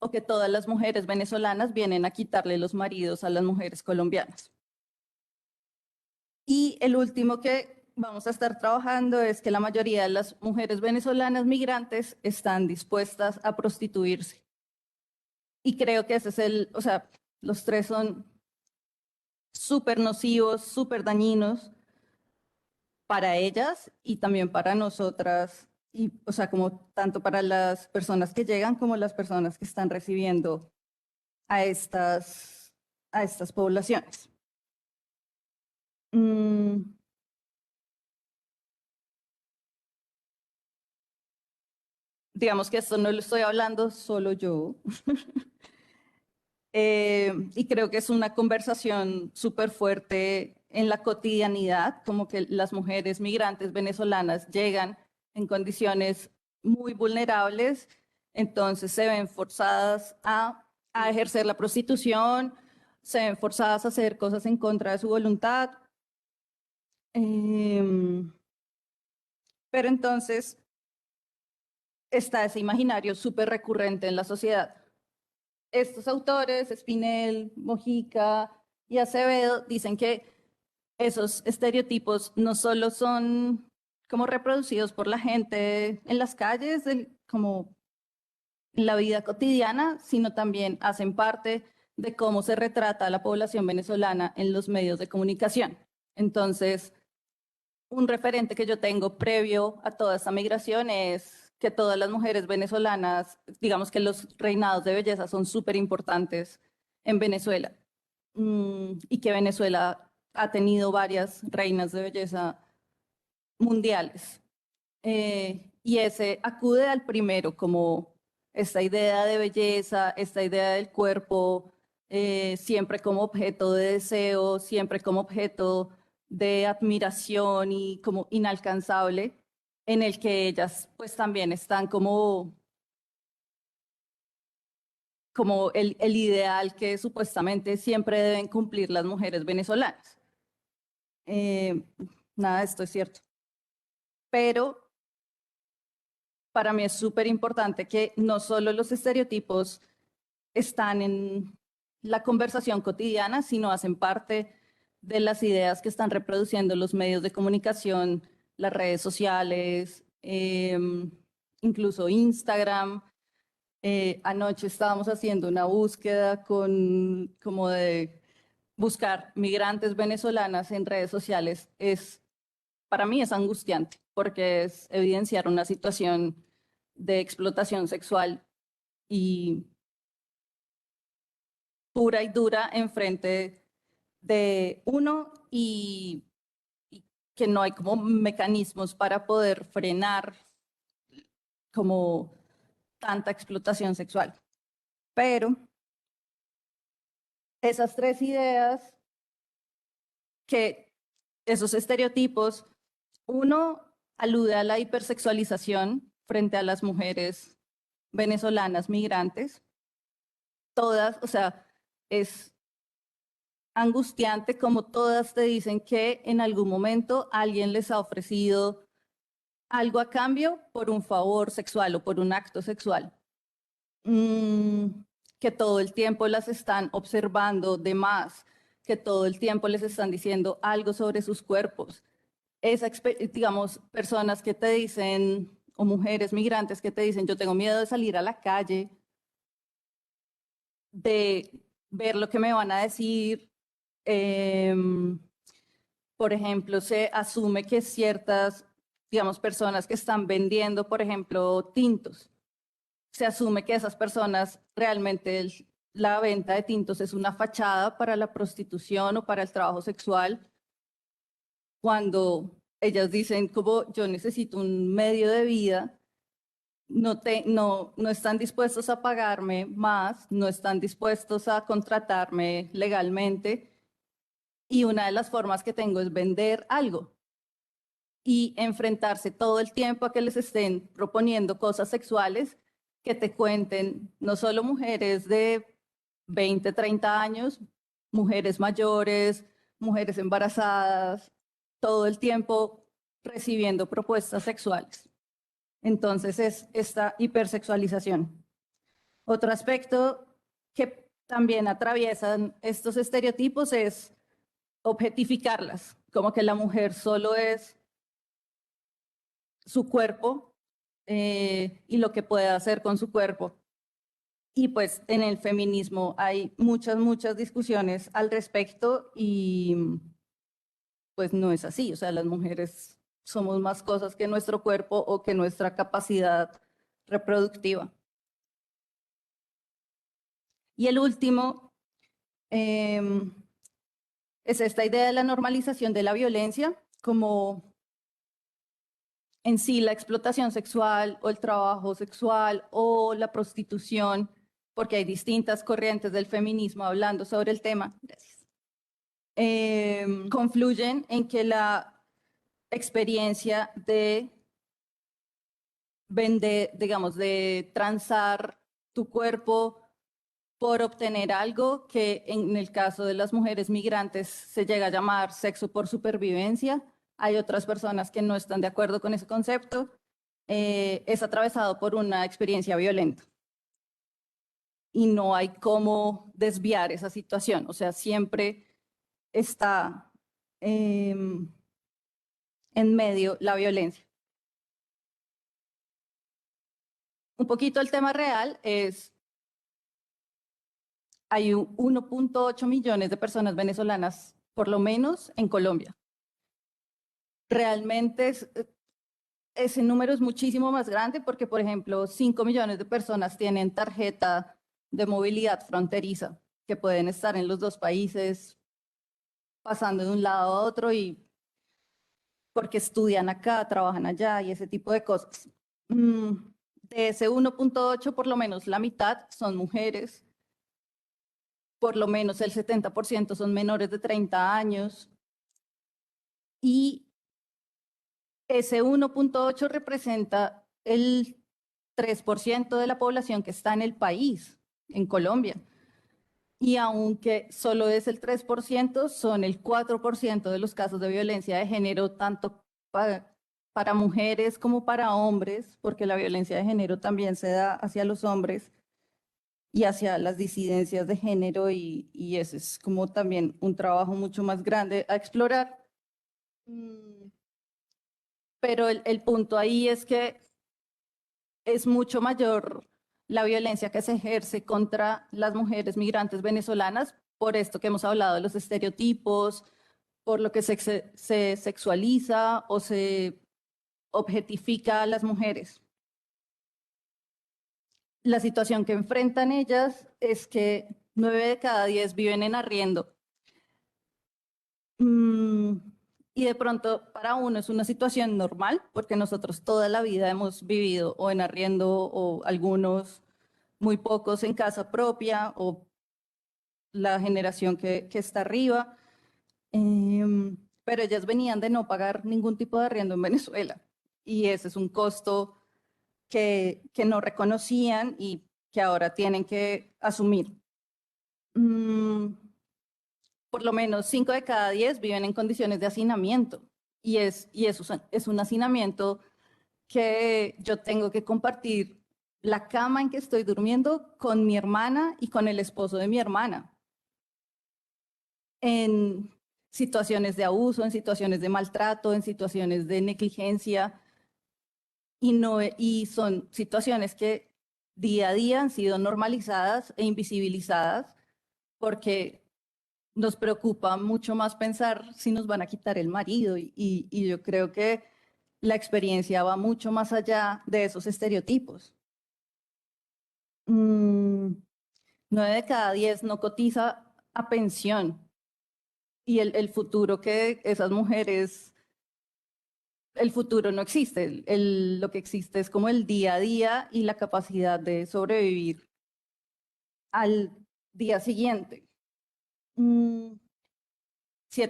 O que todas las mujeres venezolanas vienen a quitarle los maridos a las mujeres colombianas. Y el último que vamos a estar trabajando es que la mayoría de las mujeres venezolanas migrantes están dispuestas a prostituirse. Y creo que ese es o sea, los tres son súper nocivos, súper dañinos para ellas y también para nosotras, y, o sea, como tanto para las personas que llegan como las personas que están recibiendo a estas poblaciones. Digamos que esto no lo estoy hablando solo yo. Y creo que es una conversación súper fuerte en la cotidianidad, como que las mujeres migrantes venezolanas llegan en condiciones muy vulnerables, entonces se ven forzadas a ejercer la prostitución, se ven forzadas a hacer cosas en contra de su voluntad. Pero entonces está ese imaginario súper recurrente en la sociedad. Estos autores, Espinel, Mojica y Acevedo, dicen que esos estereotipos no solo son como reproducidos por la gente en las calles, como en la vida cotidiana, sino también hacen parte de cómo se retrata a la población venezolana en los medios de comunicación. Entonces, un referente que yo tengo previo a toda esta migración es que todas las mujeres venezolanas, digamos que los reinados de belleza son súper importantes en Venezuela, y que Venezuela ha tenido varias reinas de belleza mundiales. Y ese acude al primero, como esta idea de belleza, esta idea del cuerpo, siempre como objeto de deseo, siempre como objeto de admiración y como inalcanzable, en el que ellas pues también están como el ideal que supuestamente siempre deben cumplir las mujeres venezolanas. Nada de esto es cierto. Pero para mí es súper importante que no solo los estereotipos están en la conversación cotidiana, sino hacen parte de las ideas que están reproduciendo los medios de comunicación, las redes sociales, incluso Instagram. Anoche estábamos haciendo una búsqueda como de buscar migrantes venezolanas en redes sociales. Para mí es angustiante porque es evidenciar una situación de explotación sexual y pura y dura enfrente de uno y que no hay como mecanismos para poder frenar como tanta explotación sexual. Pero esas tres ideas, que esos estereotipos, uno alude a la hipersexualización frente a las mujeres venezolanas migrantes. Todas, o sea, es angustiante como todas te dicen que en algún momento alguien les ha ofrecido algo a cambio por un favor sexual o por un acto sexual. Que todo el tiempo las están observando de más, que todo el tiempo les están diciendo algo sobre sus cuerpos. Digamos, personas que te dicen, o mujeres migrantes que te dicen, yo tengo miedo de salir a la calle, de ver lo que me van a decir. Por ejemplo, se asume que ciertas, digamos, personas que están vendiendo, por ejemplo, tintos, se asume que esas personas realmente la venta de tintos es una fachada para la prostitución o para el trabajo sexual, cuando ellas dicen como yo necesito un medio de vida, no están dispuestos a pagarme más, no están dispuestos a contratarme legalmente, y una de las formas que tengo es vender algo y enfrentarse todo el tiempo a que les estén proponiendo cosas sexuales que te cuenten no solo mujeres de 20, 30 años, mujeres mayores, mujeres embarazadas, todo el tiempo recibiendo propuestas sexuales. Entonces es esta hipersexualización. Otro aspecto que también atraviesan estos estereotipos es objetificarlas, como que la mujer solo es su cuerpo y lo que puede hacer con su cuerpo. Y pues en el feminismo hay muchas discusiones al respecto y pues no es así. O sea, las mujeres somos más cosas que nuestro cuerpo o que nuestra capacidad reproductiva. Y el último es esta idea de la normalización de la violencia, como en sí la explotación sexual o el trabajo sexual o la prostitución, porque hay distintas corrientes del feminismo hablando sobre el tema. Gracias. Confluyen en que la experiencia de vender, digamos, de transar tu cuerpo por obtener algo que en el caso de las mujeres migrantes se llega a llamar sexo por supervivencia. Hay otras personas que no están de acuerdo con ese concepto. Es atravesado por una experiencia violenta. Y no hay cómo desviar esa situación. O sea, siempre está en medio la violencia. Un poquito el tema real es, hay 1.8 millones de personas venezolanas, por lo menos, en Colombia. Realmente ese número es muchísimo más grande porque, por ejemplo, 5 millones de personas tienen tarjeta de movilidad fronteriza, que pueden estar en los dos países, pasando de un lado a otro y porque estudian acá, trabajan allá y ese tipo de cosas. De ese 1.8, por lo menos la mitad son mujeres, por lo menos el 70% son menores de 30 años y ese 1.8 representa el 3% de la población que está en el país, en Colombia. Y aunque solo es el 3%, son el 4% de los casos de violencia de género, tanto para mujeres como para hombres, porque la violencia de género también se da hacia los hombres y hacia las disidencias de género, y ese es como también un trabajo mucho más grande a explorar. Pero el punto ahí es que es mucho mayor la violencia que se ejerce contra las mujeres migrantes venezolanas por esto que hemos hablado de los estereotipos, por lo que se sexualiza o se objetifica a las mujeres. La situación que enfrentan ellas es que 9 de cada 10 viven en arriendo. Y de pronto para uno es una situación normal, porque nosotros toda la vida hemos vivido o en arriendo o algunos, muy pocos en casa propia o la generación que está arriba. Pero ellas venían de no pagar ningún tipo de arriendo en Venezuela y ese es un costo que no reconocían y que ahora tienen que asumir. Por lo menos 5 de cada 10 viven en condiciones de hacinamiento y eso es un hacinamiento que yo tengo que compartir la cama en que estoy durmiendo con mi hermana y con el esposo de mi hermana. en situaciones de abuso, en situaciones de maltrato, en situaciones de negligencia, y son situaciones que día a día han sido normalizadas e invisibilizadas porque nos preocupa mucho más pensar si nos van a quitar el marido y yo creo que la experiencia va mucho más allá de esos estereotipos. 9 de cada 10 no cotiza a pensión y el futuro que esas mujeres, el futuro no existe, lo que existe es como el día a día y la capacidad de sobrevivir al día siguiente. 7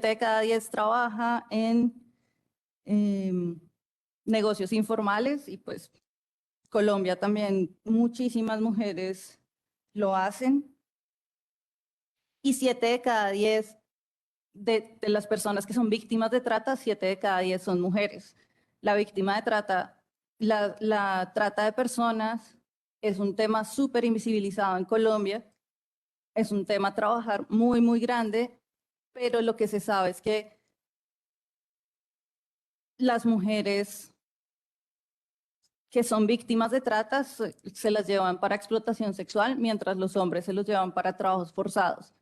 de cada 10 trabaja en negocios informales y pues Colombia también muchísimas mujeres lo hacen. Y 7 de cada 10 de las personas que son víctimas de trata, 7 de cada 10 son mujeres. La víctima de trata, la trata de personas es un tema súper invisibilizado en Colombia. Es un tema a trabajar muy, muy grande, pero lo que se sabe es que las mujeres que son víctimas de trata se las llevan para explotación sexual, mientras los hombres se los llevan para trabajos forzados.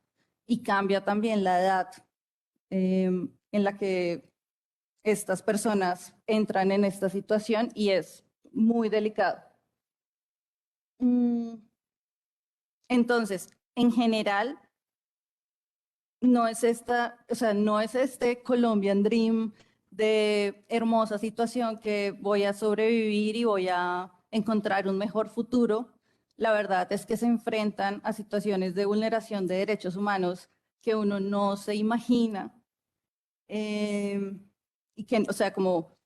Y cambia también la edad en la que estas personas entran en esta situación y es muy delicado. Entonces, en general, no es no es este Colombian Dream de hermosa situación que voy a sobrevivir y voy a encontrar un mejor futuro. La verdad es que se enfrentan a situaciones de vulneración de derechos humanos que uno no se imagina. Y que, o sea, como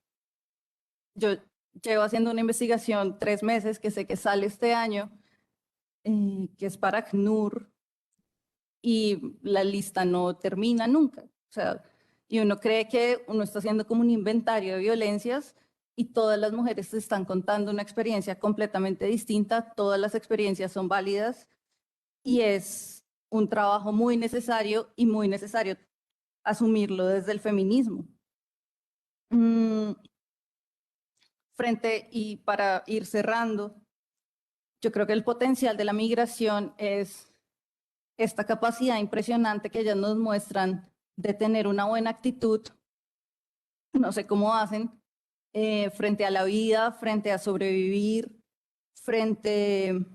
yo llevo haciendo una investigación 3 meses que sé que sale este año, que es para ACNUR, y la lista no termina nunca. O sea, y uno cree que uno está haciendo como un inventario de violencias y todas las mujeres te están contando una experiencia completamente distinta, todas las experiencias son válidas y es un trabajo muy necesario y muy necesario asumirlo desde el feminismo. Y para ir cerrando, yo creo que el potencial de la migración es esta capacidad impresionante que ellas nos muestran de tener una buena actitud, no sé cómo hacen, frente a la vida, frente a sobrevivir, frente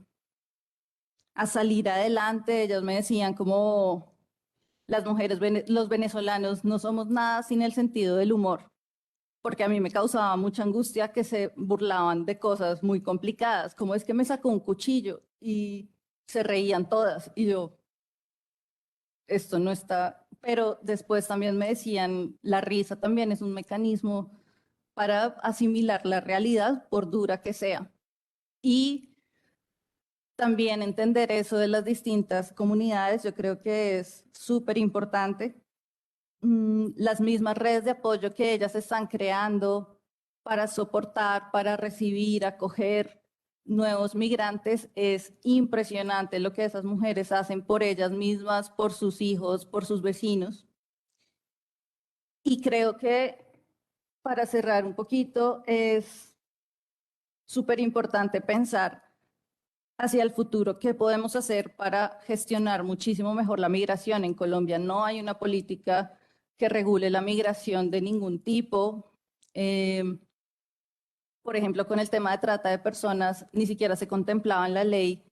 a salir adelante. Ellas me decían como las mujeres, los venezolanos no somos nada sin el sentido del humor, porque a mí me causaba mucha angustia que se burlaban de cosas muy complicadas, como es que me sacó un cuchillo y se reían todas y yo, esto no está, pero después también me decían, la risa también es un mecanismo para asimilar la realidad, por dura que sea. Y también entender eso de las distintas comunidades, yo creo que es súper importante. Las mismas redes de apoyo que ellas están creando para soportar, para recibir, acoger nuevos migrantes, es impresionante lo que esas mujeres hacen por ellas mismas, por sus hijos, por sus vecinos. Y creo que para cerrar un poquito es súper importante pensar hacia el futuro qué podemos hacer para gestionar muchísimo mejor la migración. En Colombia no hay una política que regule la migración de ningún tipo. Por ejemplo, con el tema de trata de personas, ni siquiera se contemplaba en la ley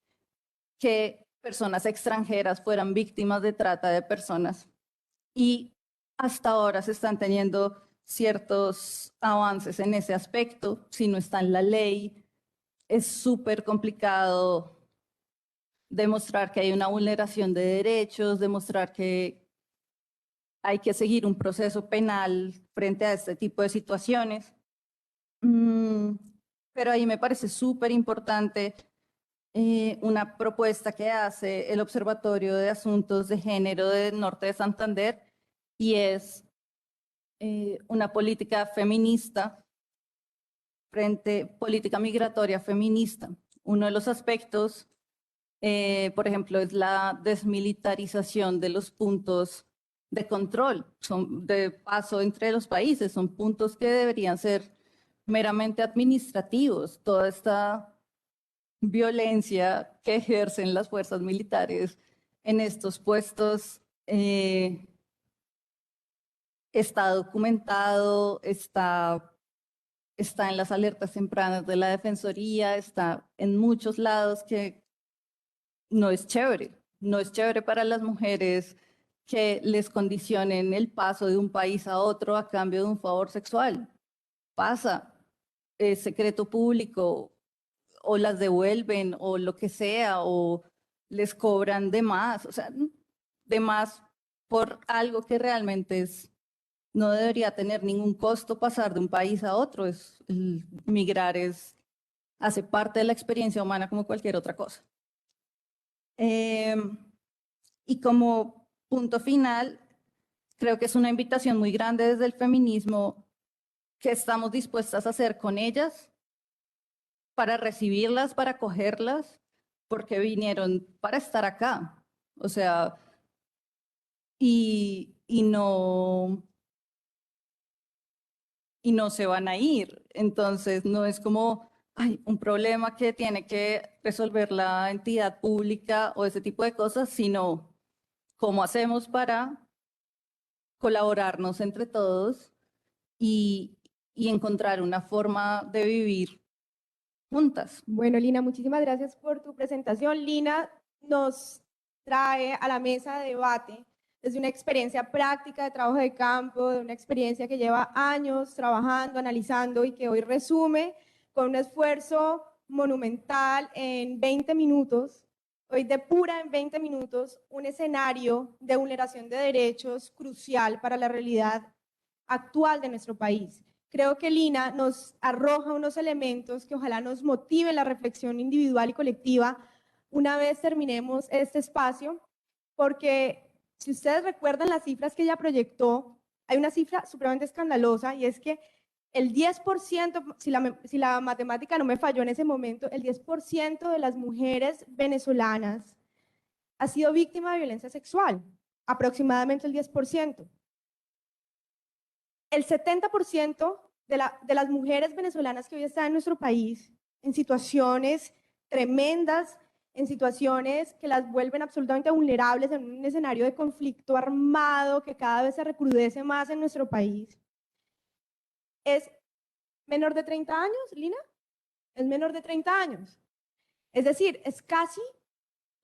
que personas extranjeras fueran víctimas de trata de personas. Y hasta ahora se están teniendo ciertos avances en ese aspecto. Si no está en la ley, es súper complicado demostrar que hay una vulneración de derechos, demostrar que hay que seguir un proceso penal frente a este tipo de situaciones. Pero ahí me parece súper importante una propuesta que hace el Observatorio de Asuntos de Género del Norte de Santander y es una política feminista política migratoria feminista. Uno de los aspectos, por ejemplo, es la desmilitarización de los puntos de control, son de paso entre los países, son puntos que deberían ser meramente administrativos. Toda esta violencia que ejercen las fuerzas militares en estos puestos está documentado, está en las alertas tempranas de la Defensoría, está en muchos lados, que no es chévere. No es chévere para las mujeres que les condicionen el paso de un país a otro a cambio de un favor sexual. Pasa, es secreto público, o las devuelven, o lo que sea, o les cobran de más, o sea, de más por algo que realmente no debería tener ningún costo pasar de un país a otro. Migrar hace parte de la experiencia humana como cualquier otra cosa. Y como punto final, creo que es una invitación muy grande desde el feminismo que estamos dispuestas a hacer con ellas, para recibirlas, para acogerlas, porque vinieron para estar acá. O sea, y no se van a ir. Entonces, no es como un problema que tiene que resolver la entidad pública o ese tipo de cosas, sino cómo hacemos para colaborarnos entre todos y encontrar una forma de vivir juntas. Bueno, Lina, muchísimas gracias por tu presentación. Lina nos trae a la mesa de debate desde una experiencia práctica de trabajo de campo, de una experiencia que lleva años trabajando, analizando y que hoy resume con un esfuerzo monumental en 20 minutos, hoy depura en 20 minutos un escenario de vulneración de derechos crucial para la realidad actual de nuestro país. Creo que Lina nos arroja unos elementos que ojalá nos motiven la reflexión individual y colectiva una vez terminemos este espacio, porque si ustedes recuerdan las cifras que ella proyectó, hay una cifra supremamente escandalosa y es que el 10%, si la matemática no me falló en ese momento, el 10% de las mujeres venezolanas ha sido víctima de violencia sexual, aproximadamente el 10%. El 70% de las mujeres venezolanas que hoy están en nuestro país en situaciones tremendas, en situaciones que las vuelven absolutamente vulnerables en un escenario de conflicto armado que cada vez se recrudece más en nuestro país, es menor de 30 años, Lina, es menor de 30 años. Es decir, es casi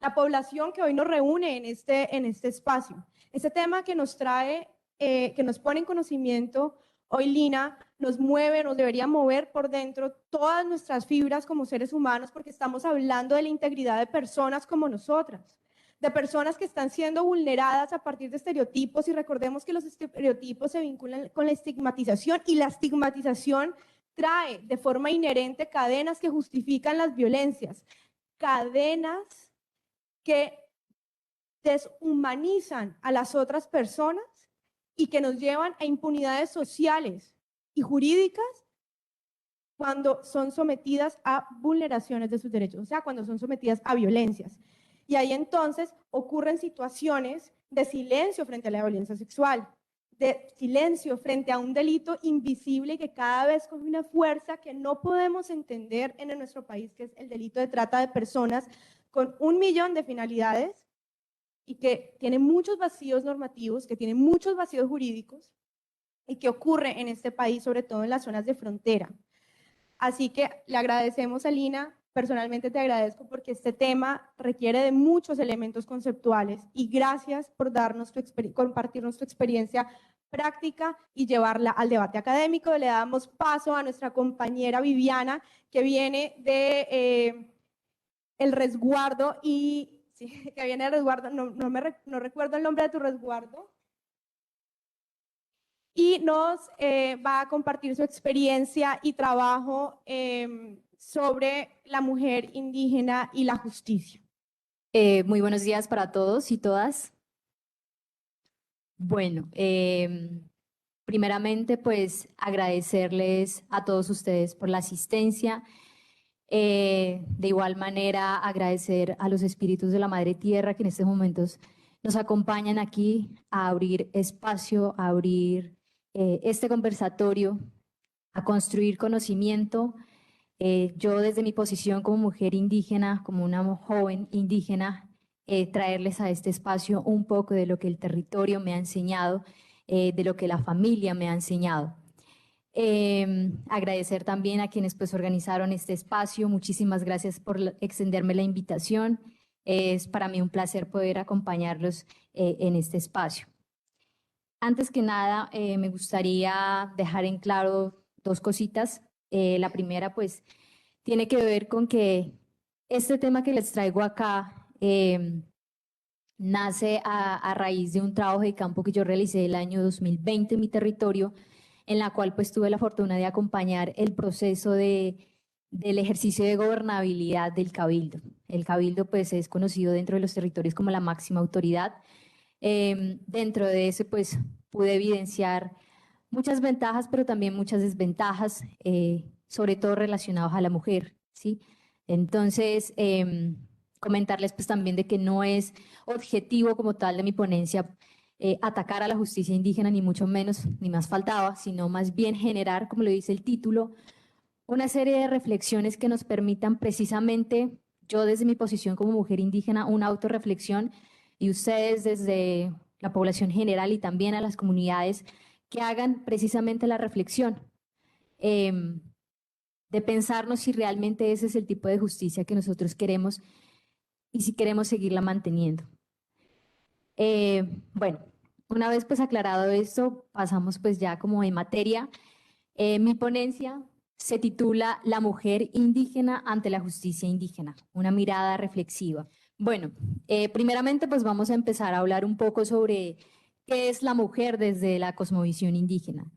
la población que hoy nos reúne en este espacio. Este tema que nos trae, que nos pone en conocimiento hoy Lina, nos mueve, nos debería mover por dentro todas nuestras fibras como seres humanos, porque estamos hablando de la integridad de personas como nosotras, de personas que están siendo vulneradas a partir de estereotipos, y recordemos que los estereotipos se vinculan con la estigmatización, y la estigmatización trae de forma inherente cadenas que justifican las violencias, cadenas que deshumanizan a las otras personas y que nos llevan a impunidades sociales y jurídicas cuando son sometidas a vulneraciones de sus derechos, o sea, cuando son sometidas a violencias. Y ahí entonces ocurren situaciones de silencio frente a la violencia sexual, de silencio frente a un delito invisible que cada vez coge una fuerza que no podemos entender en nuestro país, que es el delito de trata de personas, con 1 millón de finalidades y que tiene muchos vacíos normativos, que tiene muchos vacíos jurídicos y que ocurre en este país, sobre todo en las zonas de frontera. Así que le agradecemos a Lina, personalmente te agradezco porque este tema requiere de muchos elementos conceptuales, y gracias por compartirnos tu experiencia práctica y llevarla al debate académico. Le damos paso a nuestra compañera Viviana, que viene de el resguardo y sí, que viene del resguardo, no recuerdo el nombre de tu resguardo, y nos va a compartir su experiencia y trabajo sobre la mujer indígena y la justicia. Muy buenos días para todos y todas. Bueno, primeramente pues agradecerles a todos ustedes por la asistencia. De igual manera agradecer a los espíritus de la Madre Tierra que en estos momentos nos acompañan aquí a abrir espacio, a abrir este conversatorio, a construir conocimiento. Yo desde mi posición como mujer indígena, como una joven indígena, traerles a este espacio un poco de lo que el territorio me ha enseñado, de lo que la familia me ha enseñado. Agradecer también a quienes pues organizaron este espacio. Muchísimas gracias por extenderme la invitación. Es para mí un placer poder acompañarlos en este espacio. Antes que nada, me gustaría dejar en claro dos cositas. La primera, pues, tiene que ver con que este tema que les traigo acá nace a raíz de un trabajo de campo que yo realicé el año 2020 en mi territorio, en la cual pues tuve la fortuna de acompañar el proceso del ejercicio de gobernabilidad del Cabildo. El Cabildo pues es conocido dentro de los territorios como la máxima autoridad. Dentro de ese pues pude evidenciar muchas ventajas, pero también muchas desventajas, sobre todo relacionadas a la mujer, ¿sí? Entonces, comentarles pues también de que no es objetivo como tal de mi ponencia atacar a la justicia indígena, ni mucho menos, ni más faltaba, sino más bien generar, como lo dice el título, una serie de reflexiones que nos permitan precisamente, yo desde mi posición como mujer indígena, una autorreflexión, y ustedes desde la población general y también a las comunidades, que hagan precisamente la reflexión de pensarnos si realmente ese es el tipo de justicia que nosotros queremos y si queremos seguirla manteniendo. Bueno, una vez pues aclarado esto, pasamos pues ya como en materia. Mi ponencia se titula La mujer indígena ante la justicia indígena, una mirada reflexiva. Bueno, primeramente pues vamos a empezar a hablar un poco sobre qué es la mujer desde la cosmovisión indígena.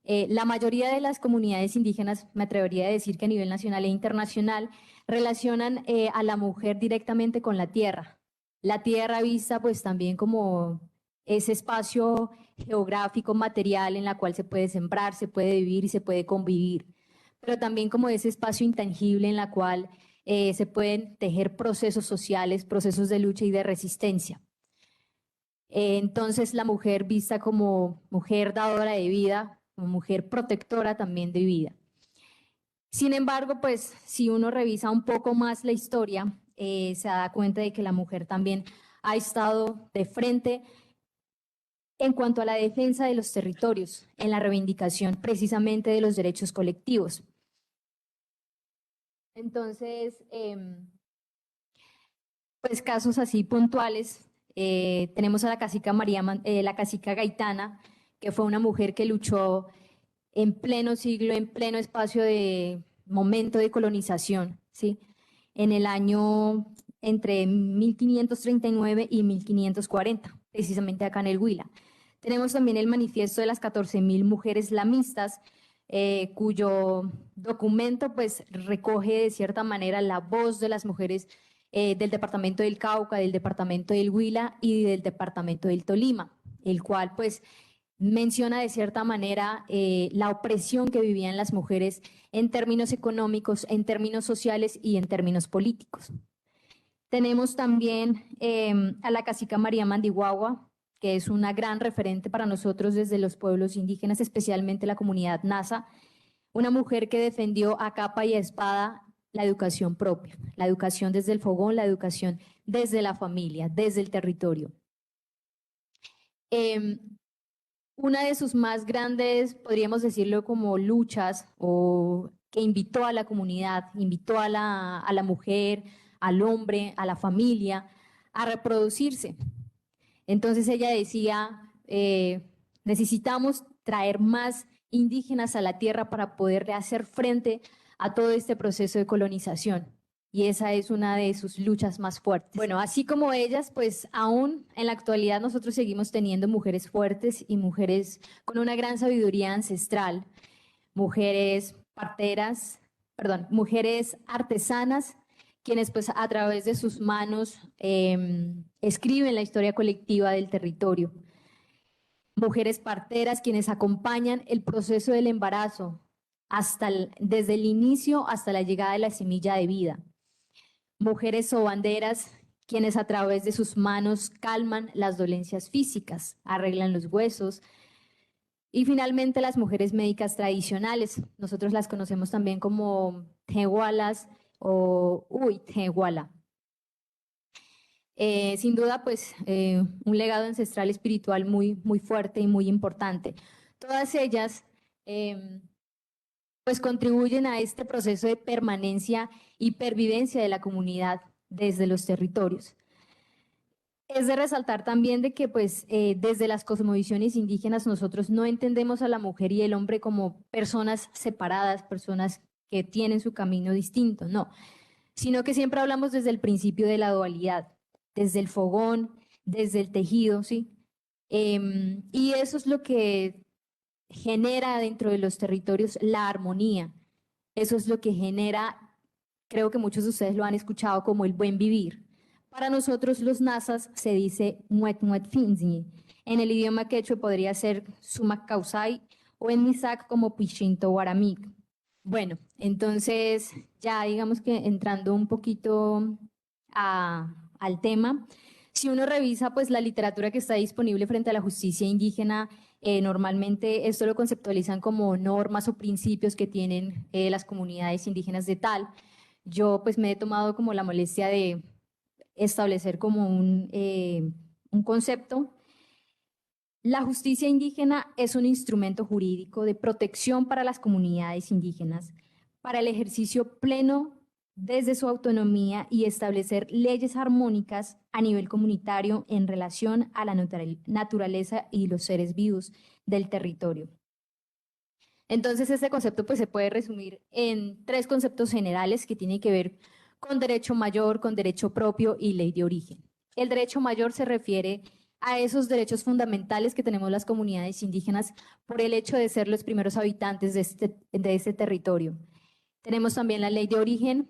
La mayoría de las comunidades indígenas, me atrevería a decir que a nivel nacional e internacional, relacionan a la mujer directamente con la tierra. La tierra vista pues también como ese espacio geográfico, material en la cual se puede sembrar, se puede vivir y se puede convivir, pero también como ese espacio intangible en la cual se pueden tejer procesos sociales, procesos de lucha y de resistencia. Entonces la mujer vista como mujer dadora de vida, como mujer protectora también de vida. Sin embargo, pues si uno revisa un poco más la historia, se da cuenta de que la mujer también ha estado de frente en cuanto a la defensa de los territorios, en la reivindicación precisamente de los derechos colectivos. Entonces, pues casos así puntuales, tenemos a la cacica la cacica Gaitana, que fue una mujer que luchó en pleno siglo, en pleno espacio de momento de colonización, ¿sí? En el año entre 1539 y 1540, precisamente acá en el Huila. Tenemos también el manifiesto de las 14.000 mujeres lamistas, cuyo documento pues recoge de cierta manera la voz de las mujeres del departamento del Cauca, del departamento del Huila y del departamento del Tolima, el cual pues menciona de cierta manera la opresión que vivían las mujeres en términos económicos, en términos sociales y en términos políticos. Tenemos también a la cacica María Mandiguagua, que es una gran referente para nosotros desde los pueblos indígenas, especialmente la comunidad Nasa, una mujer que defendió a capa y a espada la educación propia, la educación desde el fogón, la educación desde la familia, desde el territorio. Una de sus más grandes, podríamos decirlo como luchas, o que invitó a la comunidad, invitó a la mujer, al hombre, a la familia, a reproducirse. Entonces ella decía, necesitamos traer más indígenas a la tierra para poder hacer frente a todo este proceso de colonización. Y esa es una de sus luchas más fuertes. Bueno, así como ellas, pues aún en la actualidad nosotros seguimos teniendo mujeres fuertes y mujeres con una gran sabiduría ancestral, mujeres parteras, perdón, mujeres artesanas, quienes pues a través de sus manos escriben la historia colectiva del territorio. Mujeres parteras quienes acompañan el proceso del embarazo desde el inicio hasta la llegada de la semilla de vida. Mujeres sobanderas quienes a través de sus manos calman las dolencias físicas, arreglan los huesos. Y finalmente las mujeres médicas tradicionales, nosotros las conocemos también como tehualas o tehuala. Sin duda, pues un legado ancestral espiritual muy fuerte y muy importante. Todas ellas pues contribuyen a este proceso de permanencia y pervivencia de la comunidad desde los territorios. Es de resaltar también de que pues desde las cosmovisiones indígenas nosotros no entendemos a la mujer y el hombre como personas separadas, personas que tienen su camino distinto, no, sino que siempre hablamos desde el principio de la dualidad, desde el fogón, desde el tejido, ¿sí? Y eso es lo que genera dentro de los territorios la armonía, eso es lo que genera, creo que muchos de ustedes lo han escuchado como el buen vivir. Para nosotros los nasas se dice muet muet finzi. En el idioma quechua podría ser sumac causay o en misak como pichinto guaramic. Bueno, entonces ya digamos que entrando un poquito al tema, si uno revisa pues la literatura que está disponible frente a la justicia indígena, normalmente esto lo conceptualizan como normas o principios que tienen las comunidades indígenas de tal. Yo pues me he tomado como la molestia de establecer como un concepto. La justicia indígena es un instrumento jurídico de protección para las comunidades indígenas, para el ejercicio pleno desde su autonomía y establecer leyes armónicas a nivel comunitario en relación a la naturaleza y los seres vivos del territorio. Entonces, este concepto pues, se puede resumir en 3 conceptos generales que tienen que ver con derecho mayor, con derecho propio y ley de origen. El derecho mayor se refiere a esos derechos fundamentales que tenemos las comunidades indígenas por el hecho de ser los primeros habitantes de este territorio. Tenemos también la ley de origen,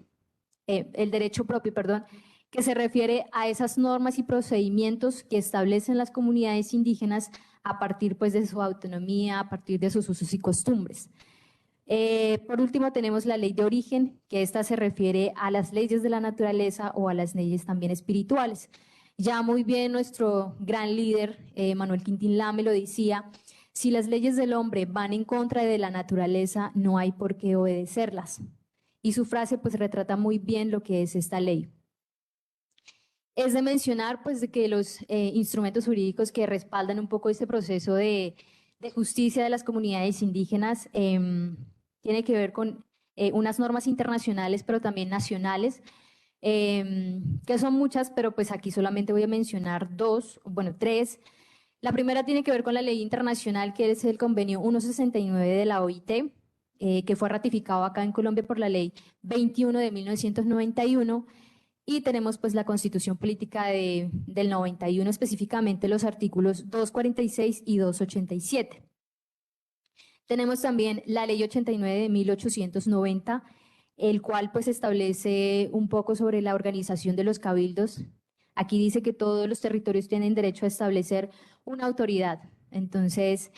el derecho propio, perdón, que se refiere a esas normas y procedimientos que establecen las comunidades indígenas a partir pues, de su autonomía, a partir de sus usos y costumbres. Por último, tenemos la ley de origen, que esta se refiere a las leyes de la naturaleza o a las leyes también espirituales. Ya muy bien nuestro gran líder, Manuel Quintín Lame, lo decía, si las leyes del hombre van en contra de la naturaleza, no hay por qué obedecerlas. Y su frase pues retrata muy bien lo que es esta ley. Es de mencionar pues de que los instrumentos jurídicos que respaldan un poco este proceso de justicia de las comunidades indígenas tiene que ver con unas normas internacionales, pero también nacionales, que son muchas, pero pues aquí solamente voy a mencionar 3. La primera tiene que ver con la ley internacional, que es el convenio 169 de la OIT, que fue ratificado acá en Colombia por la ley 21 de 1991, y tenemos pues la Constitución Política del 91, específicamente los artículos 246 y 287. Tenemos también la Ley 89 de 1890, el cual pues establece un poco sobre la organización de los cabildos. Aquí dice que todos los territorios tienen derecho a establecer una autoridad. Entonces,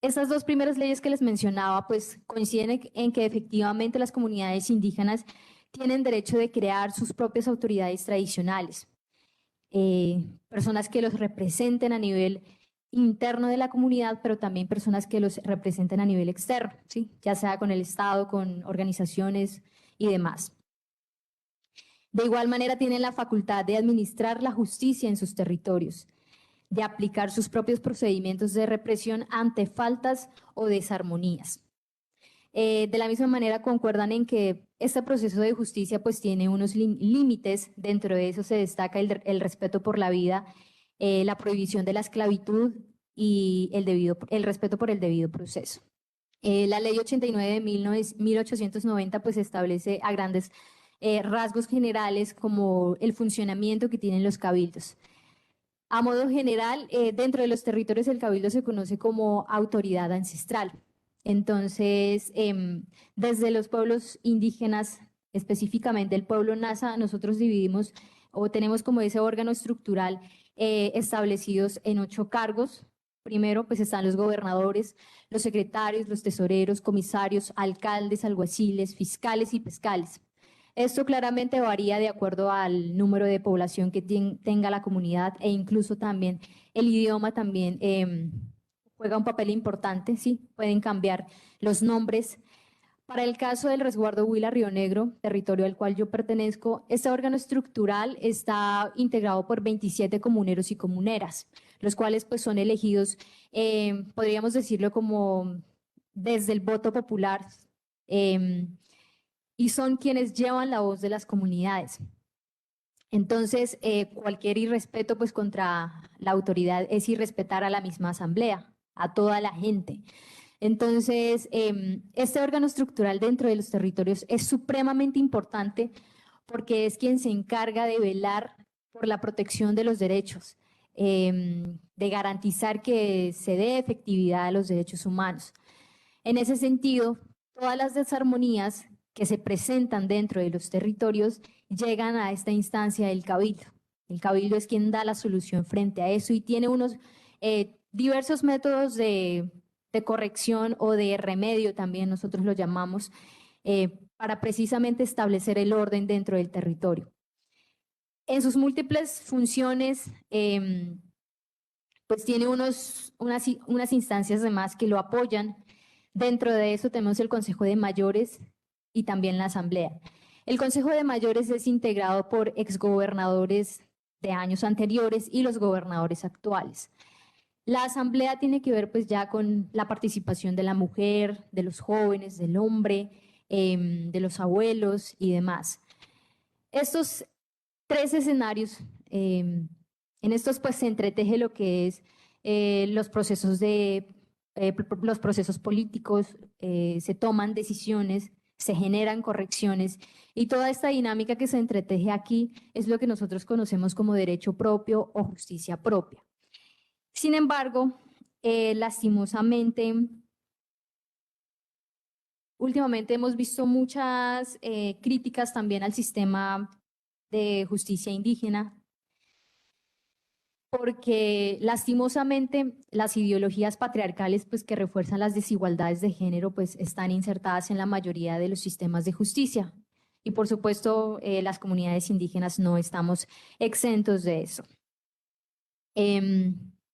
estas 2 primeras leyes que les mencionaba pues coinciden en que efectivamente las comunidades indígenas tienen derecho de crear sus propias autoridades tradicionales, personas que los representen a nivel interno de la comunidad, pero también personas que los representen a nivel externo, ¿sí? Ya sea con el Estado, con organizaciones y demás. De igual manera tienen la facultad de administrar la justicia en sus territorios, de aplicar sus propios procedimientos de represión ante faltas o desarmonías. De la misma manera concuerdan en que este proceso de justicia pues tiene unos límites. Dentro de eso se destaca el respeto por la vida, la prohibición de la esclavitud y el respeto por el debido proceso. La ley 89 de 1890 pues establece a grandes rasgos generales como el funcionamiento que tienen los cabildos. A modo general, dentro de los territorios el cabildo se conoce como autoridad ancestral. Entonces, desde los pueblos indígenas, específicamente el pueblo Nasa, nosotros dividimos o tenemos como ese órgano estructural establecidos en 8 cargos. Primero, pues están los gobernadores, los secretarios, los tesoreros, comisarios, alcaldes, alguaciles, fiscales y pescales. Esto claramente varía de acuerdo al número de población que tenga la comunidad e incluso también el idioma también juega un papel importante, ¿sí? Pueden cambiar los nombres. Para el caso del resguardo Huila Río Negro, territorio al cual yo pertenezco, este órgano estructural está integrado por 27 comuneros y comuneras, los cuales pues son elegidos, podríamos decirlo como desde el voto popular, y son quienes llevan la voz de las comunidades. Entonces, cualquier irrespeto pues contra la autoridad es irrespetar a la misma asamblea, a toda la gente. Entonces, este órgano estructural dentro de los territorios es supremamente importante porque es quien se encarga de velar por la protección de los derechos, de garantizar que se dé efectividad a los derechos humanos. En ese sentido, todas las desarmonías que se presentan dentro de los territorios llegan a esta instancia del cabildo. El cabildo es quien da la solución frente a eso y tiene unos diversos métodos de corrección o de remedio, también nosotros lo llamamos, para precisamente establecer el orden dentro del territorio. En sus múltiples funciones, pues tiene unas instancias además que lo apoyan. Dentro de eso tenemos el Consejo de Mayores y también la Asamblea. El Consejo de Mayores es integrado por exgobernadores de años anteriores y los gobernadores actuales. La asamblea tiene que ver pues ya con la participación de la mujer, de los jóvenes, del hombre, de los abuelos y demás. Estos tres escenarios, en estos pues se entreteje lo que es los procesos políticos, se toman decisiones, se generan correcciones y toda esta dinámica que se entreteje aquí es lo que nosotros conocemos como derecho propio o justicia propia. Sin embargo, lastimosamente, últimamente hemos visto muchas críticas también al sistema de justicia indígena, porque lastimosamente las ideologías patriarcales pues, que refuerzan las desigualdades de género pues, están insertadas en la mayoría de los sistemas de justicia. Y por supuesto, las comunidades indígenas no estamos exentos de eso.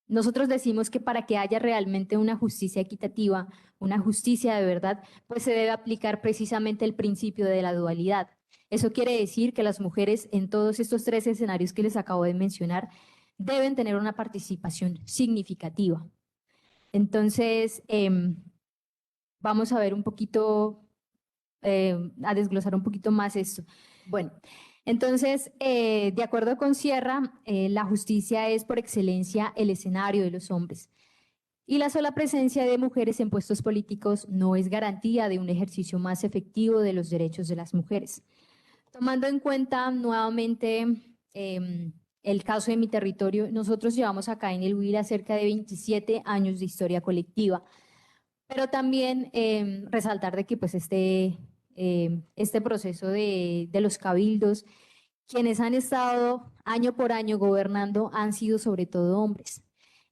Nosotros decimos que para que haya realmente una justicia equitativa, una justicia de verdad, pues se debe aplicar precisamente el principio de la dualidad. Eso quiere decir que las mujeres en todos estos tres escenarios que les acabo de mencionar deben tener una participación significativa. Entonces, vamos a ver un poquito, a desglosar un poquito más esto. Bueno, entonces, de acuerdo con Sierra, la justicia es por excelencia el escenario de los hombres. Y la sola presencia de mujeres en puestos políticos no es garantía de un ejercicio más efectivo de los derechos de las mujeres. Tomando en cuenta nuevamente el caso de mi territorio, nosotros llevamos acá en el Huila cerca de 27 años de historia colectiva, pero también resaltar de que pues este proceso de los cabildos, quienes han estado año por año gobernando han sido sobre todo hombres.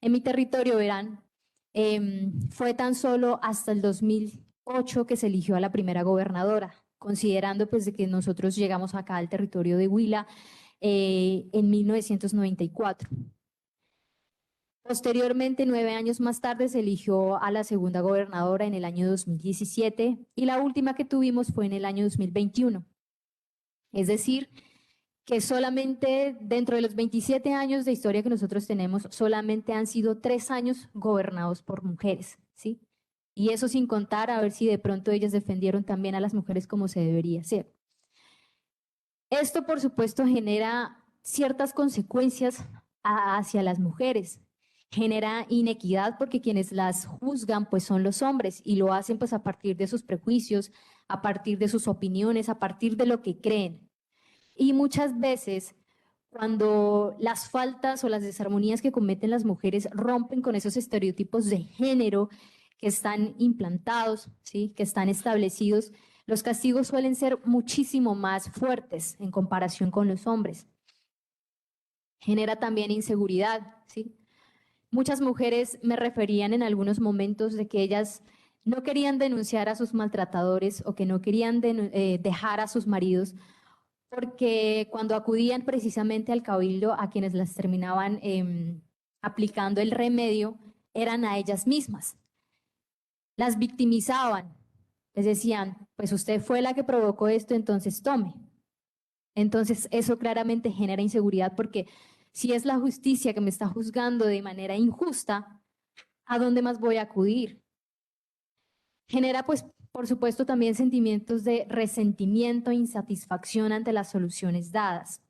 En mi territorio, verán, fue tan solo hasta el 2008 que se eligió a la primera gobernadora, considerando pues de que nosotros llegamos acá al territorio de Huila en 1994. Posteriormente, 9 años más tarde, se eligió a la segunda gobernadora en el año 2017 y la última que tuvimos fue en el año 2021. Es decir, que solamente dentro de los 27 años de historia que nosotros tenemos, solamente han sido 3 años gobernados por mujeres, ¿sí? Y eso sin contar a ver si de pronto ellas defendieron también a las mujeres como se debería hacer. Esto, por supuesto, genera ciertas consecuencias hacia las mujeres. Genera inequidad porque quienes las juzgan pues son los hombres y lo hacen pues a partir de sus prejuicios, a partir de sus opiniones, a partir de lo que creen. Y muchas veces cuando las faltas o las desarmonías que cometen las mujeres rompen con esos estereotipos de género que están implantados, ¿sí? Que están establecidos, los castigos suelen ser muchísimo más fuertes en comparación con los hombres. Genera también inseguridad, ¿sí? Muchas mujeres me referían en algunos momentos de que ellas no querían denunciar a sus maltratadores o que no querían dejar a sus maridos porque cuando acudían precisamente al cabildo, a quienes las terminaban aplicando el remedio, eran a ellas mismas. Las victimizaban, les decían, pues usted fue la que provocó esto, entonces tome. Entonces eso claramente genera inseguridad, porque si es la justicia que me está juzgando de manera injusta, ¿a dónde más voy a acudir? Genera, pues, por supuesto, también sentimientos de resentimiento e insatisfacción ante las soluciones dadas.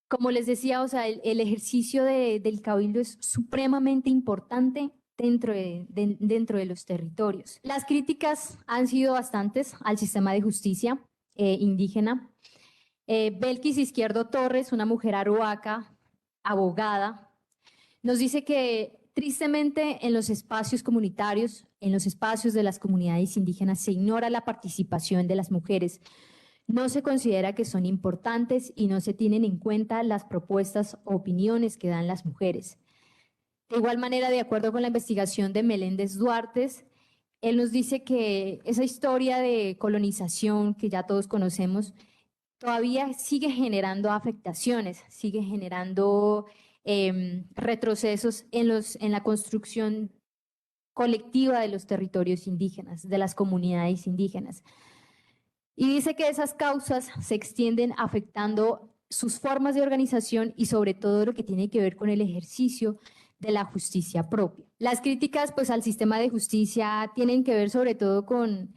Como les decía, o sea, el ejercicio del cabildo es supremamente importante dentro de los territorios. Las críticas han sido bastantes al sistema de justicia indígena. Belkis Izquierdo Torres, una mujer arhuaca, abogada, nos dice que tristemente en los espacios comunitarios, en los espacios de las comunidades indígenas, se ignora la participación de las mujeres. No se considera que son importantes y no se tienen en cuenta las propuestas o opiniones que dan las mujeres. De igual manera, de acuerdo con la investigación de Meléndez Duarte, él nos dice que esa historia de colonización que ya todos conocemos todavía sigue generando afectaciones, sigue generando retrocesos en la construcción colectiva de los territorios indígenas, de las comunidades indígenas. Y dice que esas causas se extienden afectando sus formas de organización y sobre todo lo que tiene que ver con el ejercicio de la justicia propia. Las críticas, pues, al sistema de justicia tienen que ver sobre todo con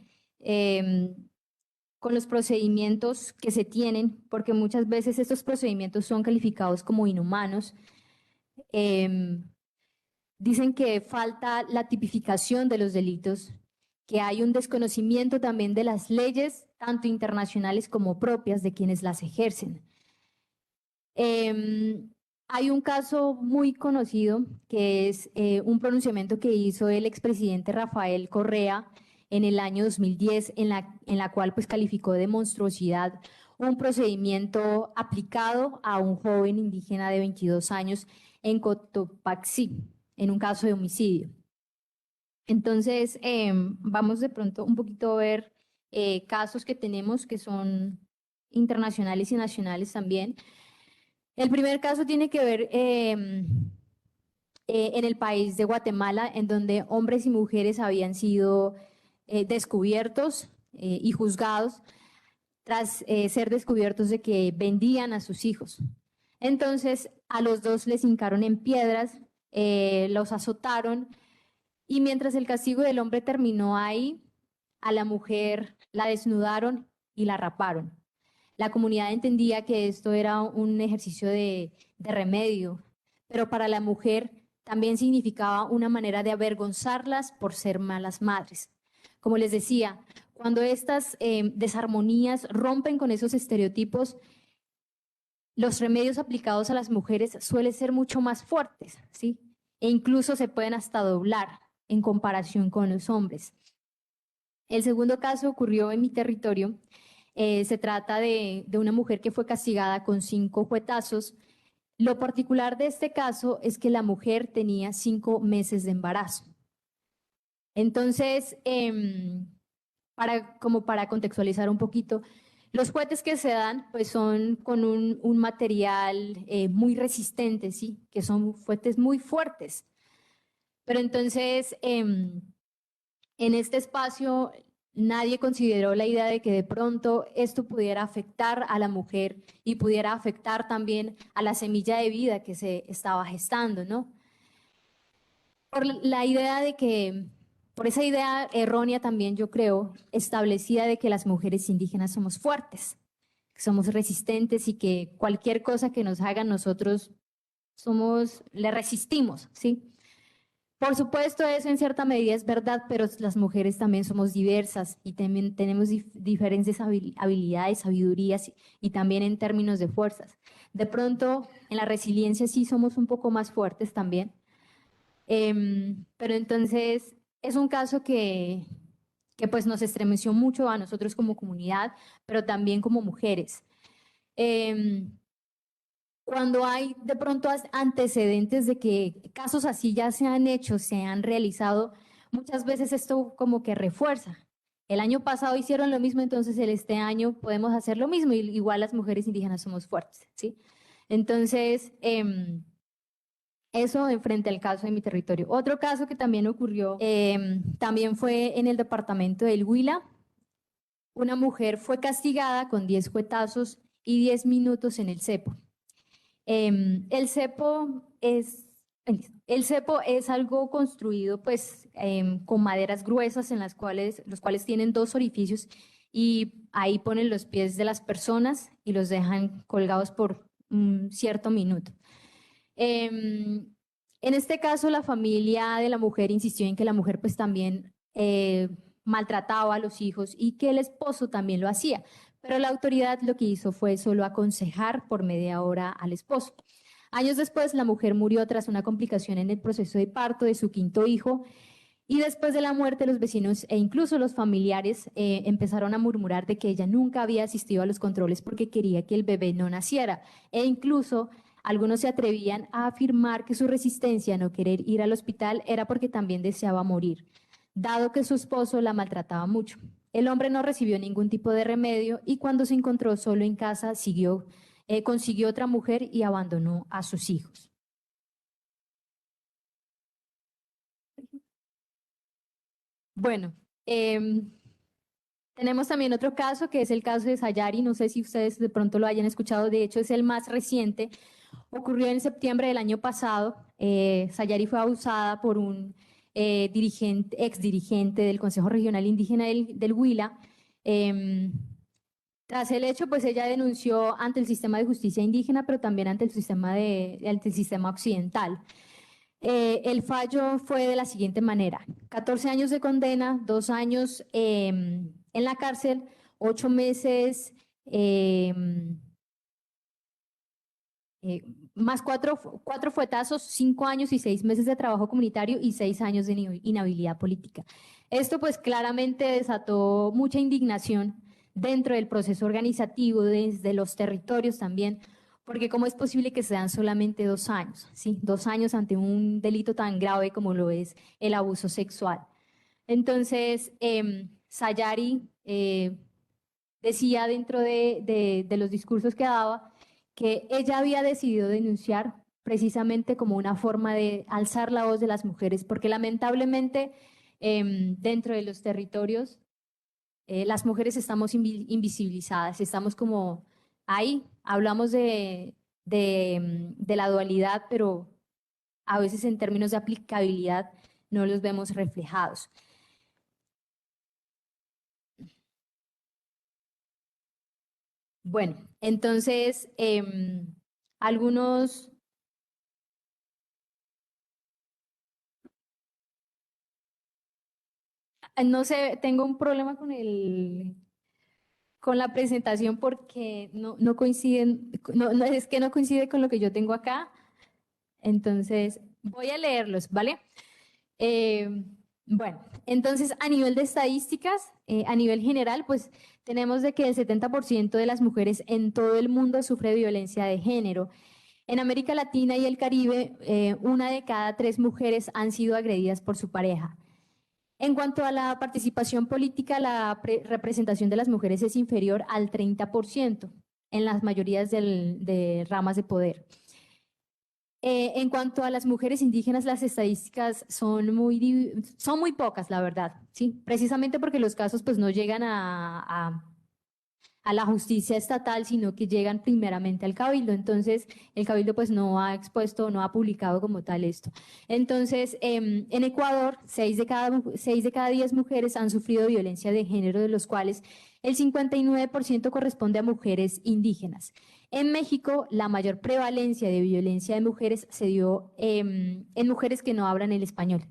los procedimientos que se tienen, porque muchas veces estos procedimientos son calificados como inhumanos. Dicen que falta la tipificación de los delitos, que hay un desconocimiento también de las leyes, tanto internacionales como propias de quienes las ejercen. Hay un caso muy conocido que es un pronunciamiento que hizo el expresidente Rafael Correa en el año 2010, en la cual pues calificó de monstruosidad un procedimiento aplicado a un joven indígena de 22 años en Cotopaxi, en un caso de homicidio. Entonces, vamos de pronto un poquito a ver casos que tenemos que son internacionales y nacionales también. El primer caso tiene que ver en el país de Guatemala, en donde hombres y mujeres habían sido descubiertos y juzgados tras ser descubiertos de que vendían a sus hijos. Entonces, a los dos les hincaron en piedras, los azotaron, y mientras el castigo del hombre terminó ahí, a la mujer la desnudaron y la raparon. La comunidad entendía que esto era un ejercicio de remedio, pero para la mujer también significaba una manera de avergonzarlas por ser malas madres. Como les decía, cuando estas desarmonías rompen con esos estereotipos, los remedios aplicados a las mujeres suelen ser mucho más fuertes, ¿sí? E incluso se pueden hasta doblar en comparación con los hombres. El segundo caso ocurrió en mi territorio. Se trata de una mujer que fue castigada con 5 juetazos. Lo particular de este caso es que la mujer tenía 5 meses de embarazo. Entonces, para contextualizar un poquito, los juguetes que se dan pues son con un material muy resistente, ¿sí? Que son fuetes muy fuertes. Pero entonces, en este espacio, nadie consideró la idea de que de pronto esto pudiera afectar a la mujer y pudiera afectar también a la semilla de vida que se estaba gestando, ¿no? Por esa idea errónea también, yo creo, establecida de que las mujeres indígenas somos fuertes, que somos resistentes y que cualquier cosa que nos hagan nosotros le resistimos, ¿sí? Por supuesto, eso en cierta medida es verdad, pero las mujeres también somos diversas y también tenemos diferentes habilidades, sabidurías y también en términos de fuerzas. De pronto, en la resiliencia sí somos un poco más fuertes también, pero entonces es un caso que pues nos estremeció mucho a nosotros como comunidad, pero también como mujeres. Cuando hay de pronto antecedentes de que casos así ya se han hecho, se han realizado, muchas veces esto como que refuerza el año pasado hicieron lo mismo, entonces este año podemos hacer lo mismo. Y igual las mujeres indígenas somos fuertes, ¿sí? Entonces, eso en frente al caso de mi territorio. Otro caso que también ocurrió, también fue en el departamento del Huila. Una mujer fue castigada con 10 cuetazos y 10 minutos en el cepo. El cepo es algo construido pues con maderas gruesas en los cuales tienen 2 orificios y ahí ponen los pies de las personas y los dejan colgados por un cierto minuto. En este caso, la familia de la mujer insistió en que la mujer pues también maltrataba a los hijos y que el esposo también lo hacía, pero la autoridad lo que hizo fue solo aconsejar por media hora al esposo. Años después, la mujer murió tras una complicación en el proceso de parto de su 5º hijo y después de la muerte, los vecinos e incluso los familiares empezaron a murmurar de que ella nunca había asistido a los controles porque quería que el bebé no naciera e incluso algunos se atrevían a afirmar que su resistencia a no querer ir al hospital era porque también deseaba morir, dado que su esposo la maltrataba mucho. El hombre no recibió ningún tipo de remedio y cuando se encontró solo en casa consiguió otra mujer y abandonó a sus hijos. Bueno, tenemos también otro caso que es el caso de Sayari. No sé si ustedes de pronto lo hayan escuchado, de hecho es el más reciente. Ocurrió en septiembre del año pasado. Sayari fue abusada por un exdirigente del Consejo Regional Indígena del Huila. Tras el hecho, pues ella denunció ante el sistema de justicia indígena, pero también ante el sistema occidental. El fallo fue de la siguiente manera: 14 años de condena, 2 años en la cárcel, 8 meses más 4 fuetazos, 5 años y 6 meses de trabajo comunitario y 6 años de inhabilidad política. Esto pues claramente desató mucha indignación dentro del proceso organizativo, desde los territorios también, porque cómo es posible que sean solamente 2 años, ¿sí? 2 años ante un delito tan grave como lo es el abuso sexual. Entonces, Sayari decía dentro de los discursos que daba que ella había decidido denunciar precisamente como una forma de alzar la voz de las mujeres, porque lamentablemente dentro de los territorios las mujeres estamos invisibilizadas, estamos como ahí, hablamos de la dualidad, pero a veces en términos de aplicabilidad no los vemos reflejados. Bueno, entonces, algunos... No sé, tengo un problema con la presentación porque no coinciden, es que no coincide con lo que yo tengo acá. Entonces, voy a leerlos, ¿vale? Bueno, entonces a nivel de estadísticas, a nivel general, pues tenemos de que el 70% de las mujeres en todo el mundo sufre violencia de género. En América Latina y el Caribe, 1 de cada 3 mujeres han sido agredidas por su pareja. En cuanto a la participación política, la representación de las mujeres es inferior al 30% en las mayorías de ramas de poder. En cuanto a las mujeres indígenas, las estadísticas son muy pocas, la verdad, ¿sí? Precisamente porque los casos pues no llegan a la justicia estatal, sino que llegan primeramente al Cabildo. Entonces, el Cabildo pues no ha expuesto, no ha publicado como tal esto. Entonces, en Ecuador, 6 de cada 10 mujeres han sufrido violencia de género, de los cuales el 59% corresponde a mujeres indígenas. En México, la mayor prevalencia de violencia de mujeres se dio en mujeres que no hablan el español.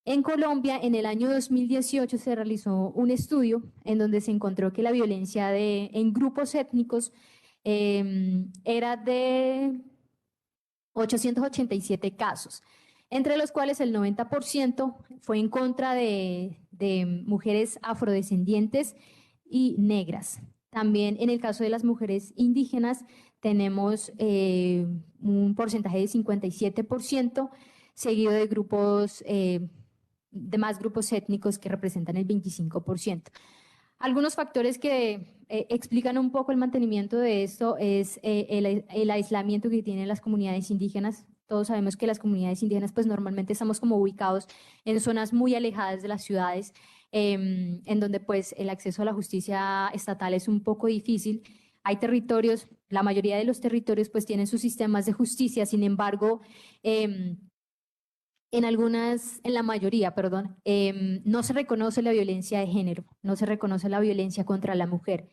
En Colombia, en el año 2018 se realizó un estudio en donde se encontró que la violencia en grupos étnicos era de 887 casos, entre los cuales el 90% fue en contra de mujeres afrodescendientes y negras. También en el caso de las mujeres indígenas tenemos un porcentaje de 57%, seguido de grupos demás grupos étnicos que representan el 25%. Algunos factores que explican un poco el mantenimiento de esto es el aislamiento que tienen las comunidades indígenas. Todos sabemos que las comunidades indígenas pues normalmente estamos como ubicados en zonas muy alejadas de las ciudades, en donde pues el acceso a la justicia estatal es un poco difícil. Hay territorios, la mayoría de los territorios pues tienen sus sistemas de justicia, sin embargo, en la mayoría, perdón, no se reconoce la violencia de género, no se reconoce la violencia contra la mujer.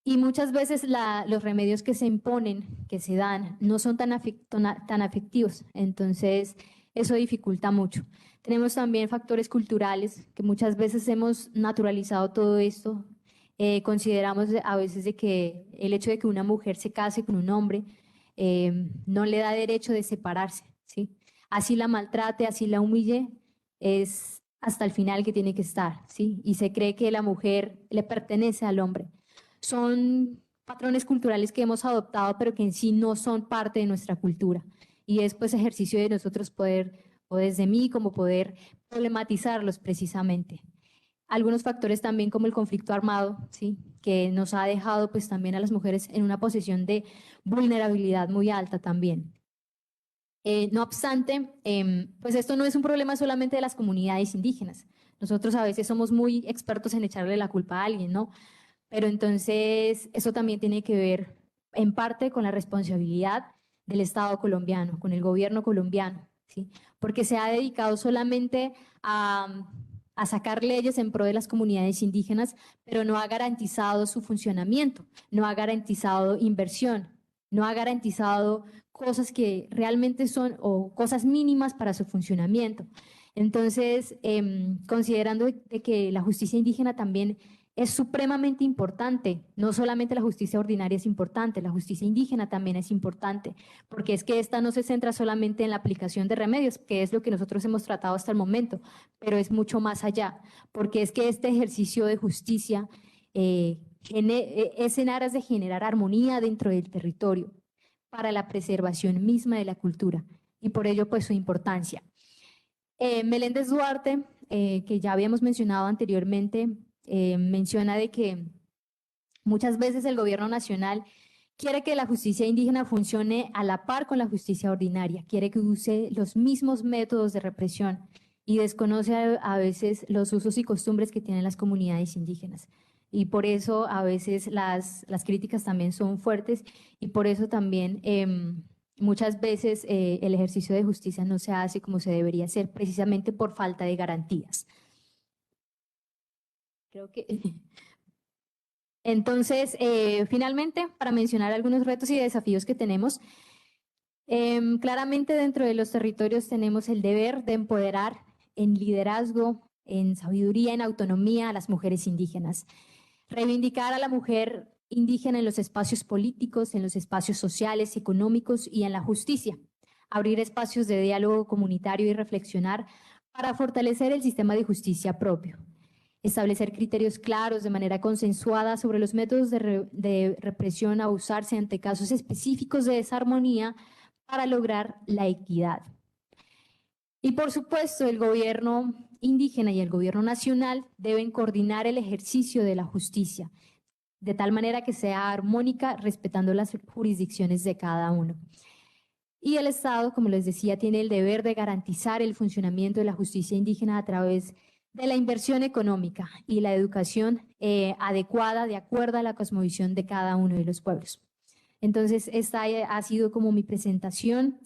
Y muchas veces los remedios que se imponen, que se dan, no son tan afectivos. Entonces, eso dificulta mucho. Tenemos también factores culturales, que muchas veces hemos naturalizado todo esto. Consideramos a veces de que el hecho de que una mujer se case con un hombre no le da derecho de separarse, ¿sí? Así la maltrate, así la humille, es hasta el final que tiene que estar, ¿sí? Y se cree que la mujer le pertenece al hombre. Son patrones culturales que hemos adoptado, pero que en sí no son parte de nuestra cultura. Y es pues ejercicio de nosotros poder, o desde mí, como poder problematizarlos precisamente. Algunos factores también como el conflicto armado, ¿sí? Que nos ha dejado pues también a las mujeres en una posición de vulnerabilidad muy alta también. No obstante, pues esto no es un problema solamente de las comunidades indígenas. Nosotros a veces somos muy expertos en echarle la culpa a alguien, ¿no? Pero entonces eso también tiene que ver en parte con la responsabilidad del Estado colombiano, con el gobierno colombiano, ¿sí? Porque se ha dedicado solamente a sacar leyes en pro de las comunidades indígenas, pero no ha garantizado su funcionamiento, no ha garantizado inversión, no ha garantizado cosas que realmente son o cosas mínimas para su funcionamiento. Entonces, considerando de que la justicia indígena también es supremamente importante, no solamente la justicia ordinaria es importante, la justicia indígena también es importante, porque es que esta no se centra solamente en la aplicación de remedios, que es lo que nosotros hemos tratado hasta el momento, pero es mucho más allá, porque es que este ejercicio de justicia es en aras de generar armonía dentro del territorio para la preservación misma de la cultura y por ello pues su importancia. Meléndez Duarte, que ya habíamos mencionado anteriormente, menciona de que muchas veces el gobierno nacional quiere que la justicia indígena funcione a la par con la justicia ordinaria, quiere que use los mismos métodos de represión y desconoce a veces los usos y costumbres que tienen las comunidades indígenas. Y por eso a veces las críticas también son fuertes y por eso también muchas veces el ejercicio de justicia no se hace como se debería hacer, precisamente por falta de garantías. Creo que... Entonces, finalmente, para mencionar algunos retos y desafíos que tenemos, claramente dentro de los territorios tenemos el deber de empoderar en liderazgo, en sabiduría, en autonomía a las mujeres indígenas. Reivindicar a la mujer indígena en los espacios políticos, en los espacios sociales, económicos y en la justicia. Abrir espacios de diálogo comunitario y reflexionar para fortalecer el sistema de justicia propio. Establecer criterios claros de manera consensuada sobre los métodos de represión a usarse ante casos específicos de desarmonía para lograr la equidad. Y por supuesto, el gobierno indígena y el gobierno nacional deben coordinar el ejercicio de la justicia, de tal manera que sea armónica, respetando las jurisdicciones de cada uno. Y el Estado, como les decía, tiene el deber de garantizar el funcionamiento de la justicia indígena a través de la inversión económica y la educación adecuada de acuerdo a la cosmovisión de cada uno de los pueblos. Entonces, esta ha sido como mi presentación.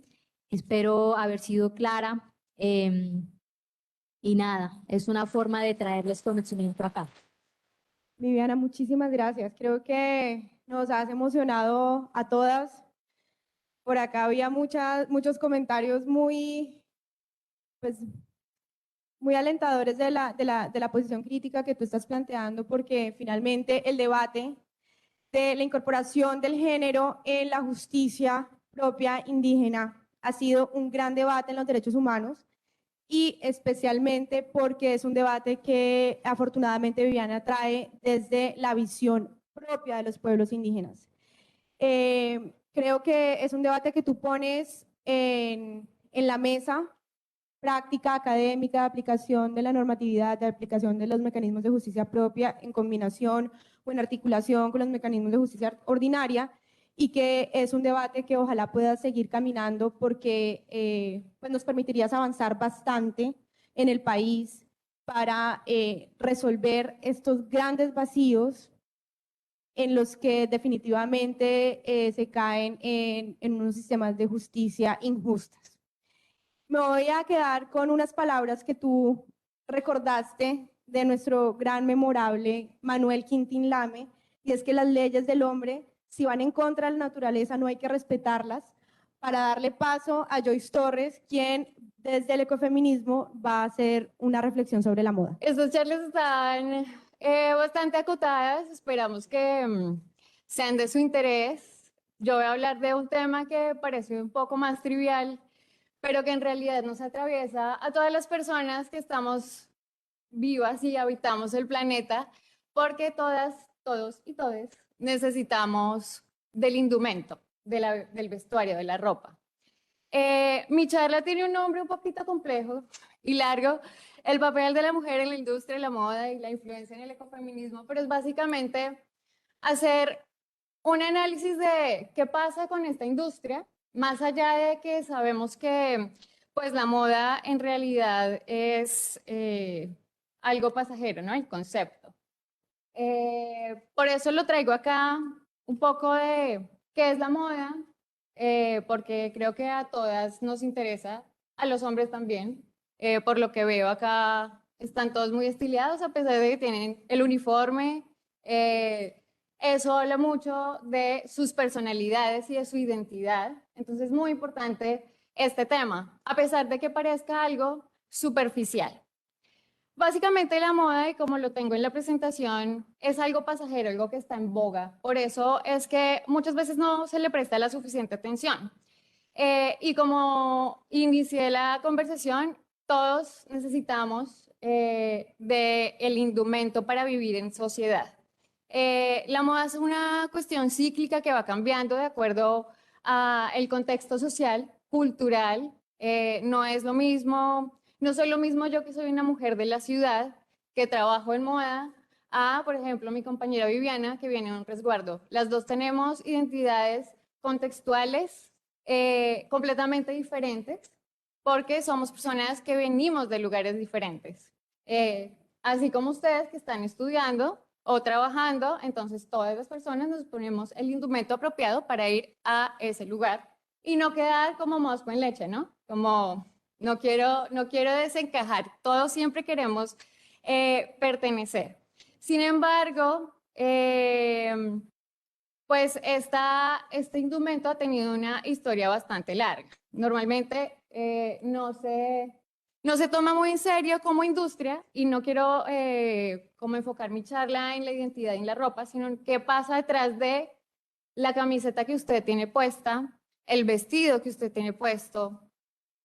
Espero haber sido clara. Y nada, es una forma de traerles conocimiento acá. Viviana, muchísimas gracias. Creo que nos has emocionado a todas. Por acá había muchos comentarios muy alentadores de la posición crítica que tú estás planteando, porque finalmente el debate de la incorporación del género en la justicia propia indígena ha sido un gran debate en los derechos humanos y especialmente porque es un debate que afortunadamente Viviana trae desde la visión propia de los pueblos indígenas. Creo que es un debate que tú pones en la mesa práctica académica, de aplicación de la normatividad, de aplicación de los mecanismos de justicia propia en combinación o en articulación con los mecanismos de justicia ordinaria, y que es un debate que ojalá pueda seguir caminando porque pues nos permitiría avanzar bastante en el país para resolver estos grandes vacíos en los que definitivamente se caen en unos sistemas de justicia injustas. Me voy a quedar con unas palabras que tú recordaste de nuestro gran memorable Manuel Quintín Lame, y es que las leyes del hombre, si van en contra de la naturaleza, no hay que respetarlas, para darle paso a Joyce Torres, quien desde el ecofeminismo va a hacer una reflexión sobre la moda. Estas charlas están bastante acotadas, esperamos que sean de su interés. Yo voy a hablar de un tema que parece un poco más trivial, pero que en realidad nos atraviesa a todas las personas que estamos vivas y habitamos el planeta, porque todas, todos y todes necesitamos del indumento, del vestuario, de la ropa. Mi charla tiene un nombre un poquito complejo y largo, el papel de la mujer en la industria de la moda y la influencia en el ecofeminismo, pero es básicamente hacer un análisis de qué pasa con esta industria, más allá de que sabemos que pues la moda en realidad es algo pasajero, ¿no? El concepto. Por eso lo traigo acá, un poco de qué es la moda, porque creo que a todas nos interesa, a los hombres también. Por lo que veo acá, están todos muy estiliados, a pesar de que tienen el uniforme. Eso habla mucho de sus personalidades y de su identidad. Entonces es muy importante este tema, a pesar de que parezca algo superficial. Básicamente la moda, y como lo tengo en la presentación, es algo pasajero, algo que está en boga. Por eso es que muchas veces no se le presta la suficiente atención. Y como inicié la conversación, todos necesitamos del indumento para vivir en sociedad. La moda es una cuestión cíclica que va cambiando de acuerdo al contexto social, cultural. No es lo mismo. No soy lo mismo yo, que soy una mujer de la ciudad, que trabajo en moda, a, por ejemplo, mi compañera Viviana, que viene de un resguardo. Las dos tenemos identidades contextuales completamente diferentes, porque somos personas que venimos de lugares diferentes. Así como ustedes que están estudiando o trabajando, entonces todas las personas nos ponemos el indumento apropiado para ir a ese lugar y no quedar como mosco en leche, ¿no? Como... No quiero desencajar, todos siempre queremos pertenecer. Sin embargo, pues este indumento ha tenido una historia bastante larga. Normalmente no se toma muy en serio como industria, y no quiero como enfocar mi charla en la identidad y en la ropa, sino en qué pasa detrás de la camiseta que usted tiene puesta, el vestido que usted tiene puesto,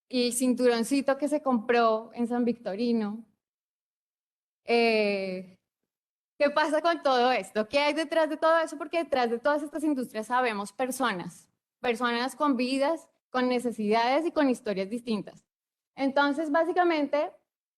el cinturoncito que se compró en San Victorino. ¿Qué pasa con todo esto? ¿Qué hay detrás de todo eso? Porque detrás de todas estas industrias sabemos personas con vidas, con necesidades y con historias distintas. Entonces, básicamente,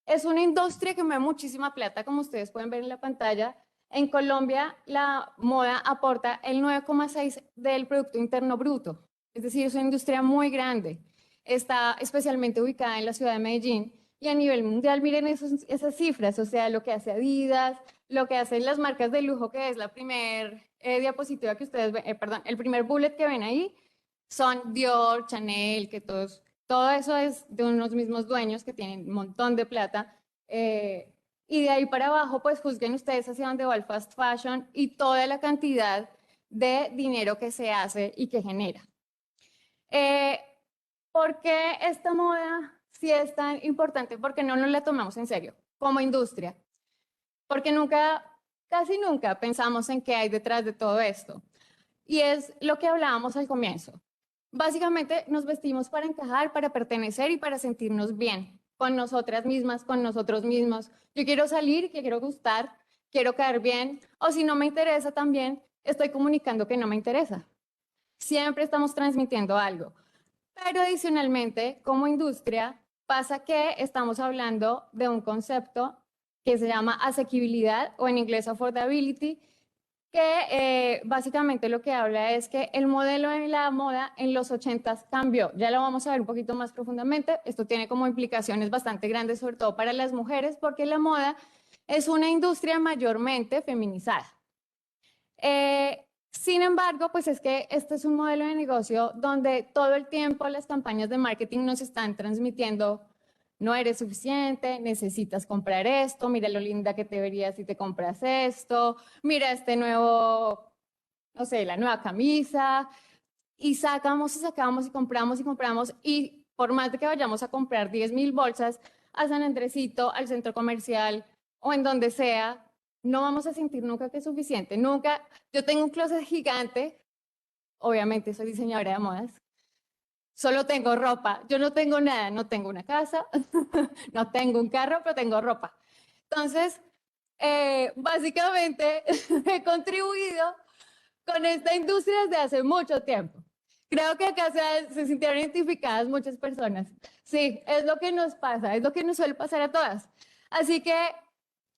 es una industria que mueve muchísima plata, como ustedes pueden ver en la pantalla. En Colombia, la moda aporta el 9,6% del Producto Interno Bruto. Es decir, es una industria muy grande. Está especialmente ubicada en la ciudad de Medellín, y a nivel mundial miren esas cifras, o sea, lo que hace Adidas, lo que hacen las marcas de lujo, que es la primer diapositiva que ustedes ven, perdón, el primer bullet que ven ahí, son Dior, Chanel, que todo eso es de unos mismos dueños que tienen un montón de plata. Y de ahí para abajo, pues juzguen ustedes hacia dónde va el fast fashion y toda la cantidad de dinero que se hace y que genera. ¿Por qué esta moda sí es tan importante? Porque no nos la tomamos en serio como industria. Porque casi nunca pensamos en qué hay detrás de todo esto. Y es lo que hablábamos al comienzo. Básicamente nos vestimos para encajar, para pertenecer y para sentirnos bien con nosotras mismas, con nosotros mismos. Yo quiero salir, que quiero gustar, quiero caer bien, o si no me interesa también, estoy comunicando que no me interesa. Siempre estamos transmitiendo algo. Pero adicionalmente, como industria, Pasa que estamos hablando de un concepto que se llama asequibilidad o en inglés affordability, que básicamente lo que habla es que el modelo de la moda en los 80s cambió. Ya lo vamos a ver un poquito más profundamente. Esto tiene como implicaciones bastante grandes, sobre todo para las mujeres, porque la moda es una industria mayormente feminizada. Sin embargo, pues es que este es un modelo de negocio donde todo el tiempo las campañas de marketing nos están transmitiendo: no eres suficiente, necesitas comprar esto, mira lo linda que te verías si te compras esto, mira este nuevo, no sé, la nueva camisa, y sacamos y sacamos y compramos, y por más de que vayamos a comprar 10.000 bolsas a San Andresito, al centro comercial o en donde sea, no vamos a sentir nunca que es suficiente, nunca. Yo tengo un closet gigante, obviamente soy diseñadora de modas, solo tengo ropa, yo no tengo nada, no tengo una casa, no tengo un carro, pero tengo ropa. Entonces, básicamente he contribuido con esta industria desde hace mucho tiempo. Creo que acá se sintieron identificadas muchas personas. Sí, es lo que nos pasa, es lo que nos suele pasar a todas. Así que,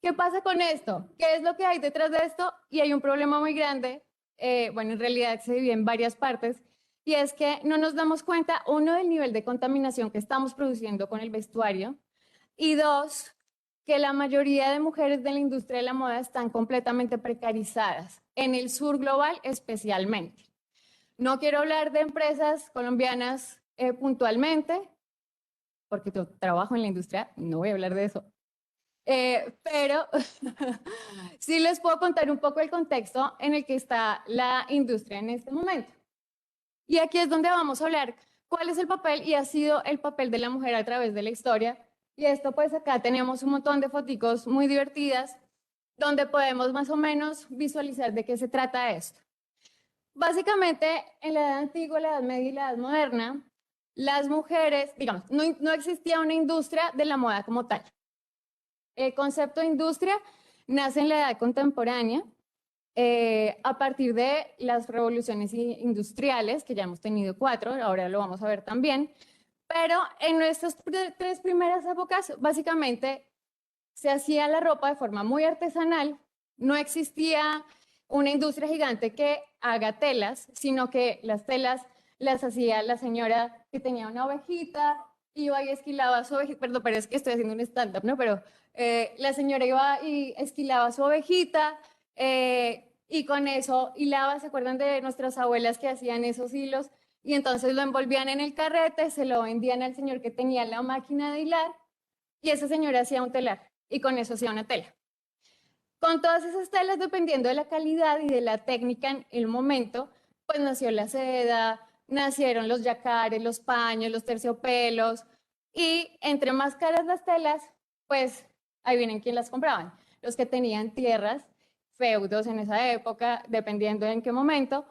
¿qué pasa con esto? ¿Qué es lo que hay detrás de esto? Y hay un problema muy grande, bueno, en realidad se divide en varias partes, y es que no nos damos cuenta, uno, del nivel de contaminación que estamos produciendo con el vestuario, y dos, que la mayoría de mujeres de la industria de la moda están completamente precarizadas, en el sur global especialmente. No quiero hablar de empresas colombianas puntualmente, porque yo trabajo en la industria, no voy a hablar de eso. Pero sí les puedo contar un poco el contexto en el que está la industria en este momento. Y aquí es donde vamos a hablar cuál es el papel y ha sido el papel de la mujer a través de la historia. Y esto, pues acá tenemos un montón de foticos muy divertidas donde podemos más o menos visualizar de qué se trata esto. Básicamente, en la edad antigua, la edad media y la edad moderna, las mujeres, digamos, no existía una industria de la moda como tal. El concepto de industria nace en la edad contemporánea, a partir de las revoluciones industriales, que ya hemos tenido 4, ahora lo vamos a ver también, pero en nuestras 3 primeras épocas, básicamente, se hacía la ropa de forma muy artesanal, no existía una industria gigante que haga telas, sino que las telas las hacía la señora que tenía una ovejita, iba y esquilaba su ovejita, perdón, pero es que estoy haciendo un stand-up, ¿no? Pero la señora iba y esquilaba su ovejita, y con eso hilaba. ¿Se acuerdan de nuestras abuelas que hacían esos hilos? Y entonces lo envolvían en el carrete, se lo vendían al señor que tenía la máquina de hilar, y esa señora hacía un telar, y con eso hacía una tela. Con todas esas telas, dependiendo de la calidad y de la técnica en el momento, pues nació la seda, nacieron los yacares, los paños, los terciopelos, y entre más caras las telas, pues ahí vienen quién las compraban. Los que tenían tierras, feudos en esa época, dependiendo de en qué momento,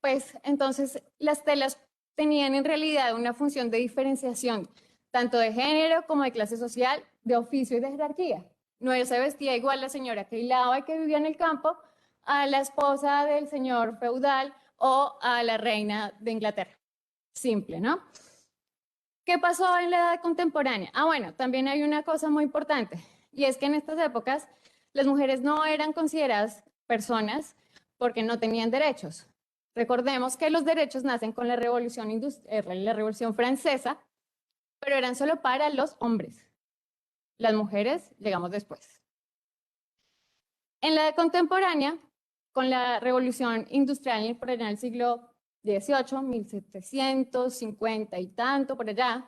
pues entonces las telas tenían en realidad una función de diferenciación, tanto de género como de clase social, de oficio y de jerarquía. No se vestía igual la señora que hilaba y que vivía en el campo a la esposa del señor feudal o a la reina de Inglaterra. Simple, ¿no? ¿Qué pasó en la edad contemporánea? Ah, bueno, también hay una cosa muy importante, y es que en estas épocas las mujeres no eran consideradas personas porque no tenían derechos. Recordemos que los derechos nacen con la Revolución Francesa, pero eran solo para los hombres. Las mujeres llegamos después. En la edad contemporánea, con la revolución industrial por allá en el siglo XVIII, 1750 y tanto por allá,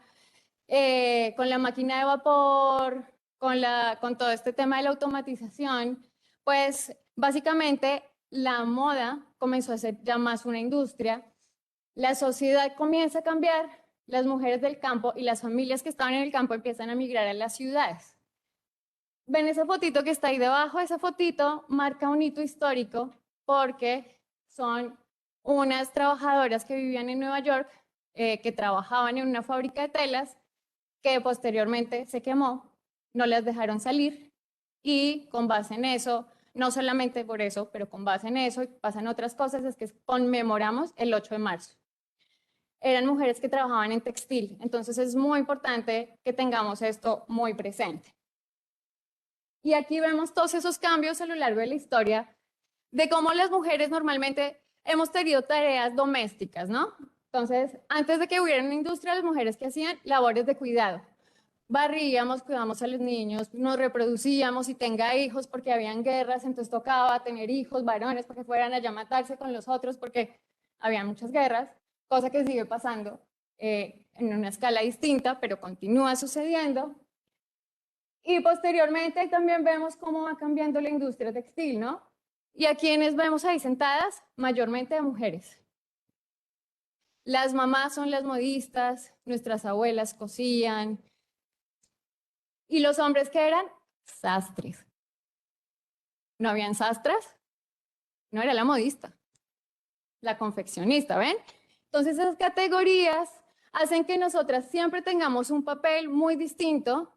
con la máquina de vapor, con todo este tema de la automatización, pues básicamente la moda comenzó a ser ya más una industria, la sociedad comienza a cambiar, las mujeres del campo y las familias que estaban en el campo empiezan a migrar a las ciudades. ¿Ven esa fotito que está ahí debajo? Esa fotito marca un hito histórico porque son unas trabajadoras que vivían en Nueva York, que trabajaban en una fábrica de telas, que posteriormente se quemó, no las dejaron salir, y con base en eso, no solamente por eso, pero con base en eso pasan otras cosas, es que conmemoramos el 8 de marzo. eran mujeres que trabajaban en textil. Entonces es muy importante que tengamos esto muy presente. Y aquí vemos todos esos cambios a lo largo de la historia de cómo las mujeres normalmente hemos tenido tareas domésticas, ¿no? Entonces, antes de que hubiera una industria, las mujeres que hacían labores de cuidado. Barríamos, cuidamos a los niños, nos reproducíamos y tenga hijos porque habían guerras, entonces tocaba tener hijos varones para que fueran allá a matarse con los otros porque había muchas guerras, cosa que sigue pasando en una escala distinta, pero continúa sucediendo. Y posteriormente también vemos cómo va cambiando la industria textil, ¿no? Y a quienes vemos ahí sentadas, mayormente de mujeres. Las mamás son las modistas, nuestras abuelas cosían. ¿Y los hombres qué eran? Sastres. ¿No habían sastras? No era la modista, la confeccionista, ¿ven? Entonces esas categorías hacen que nosotras siempre tengamos un papel muy distinto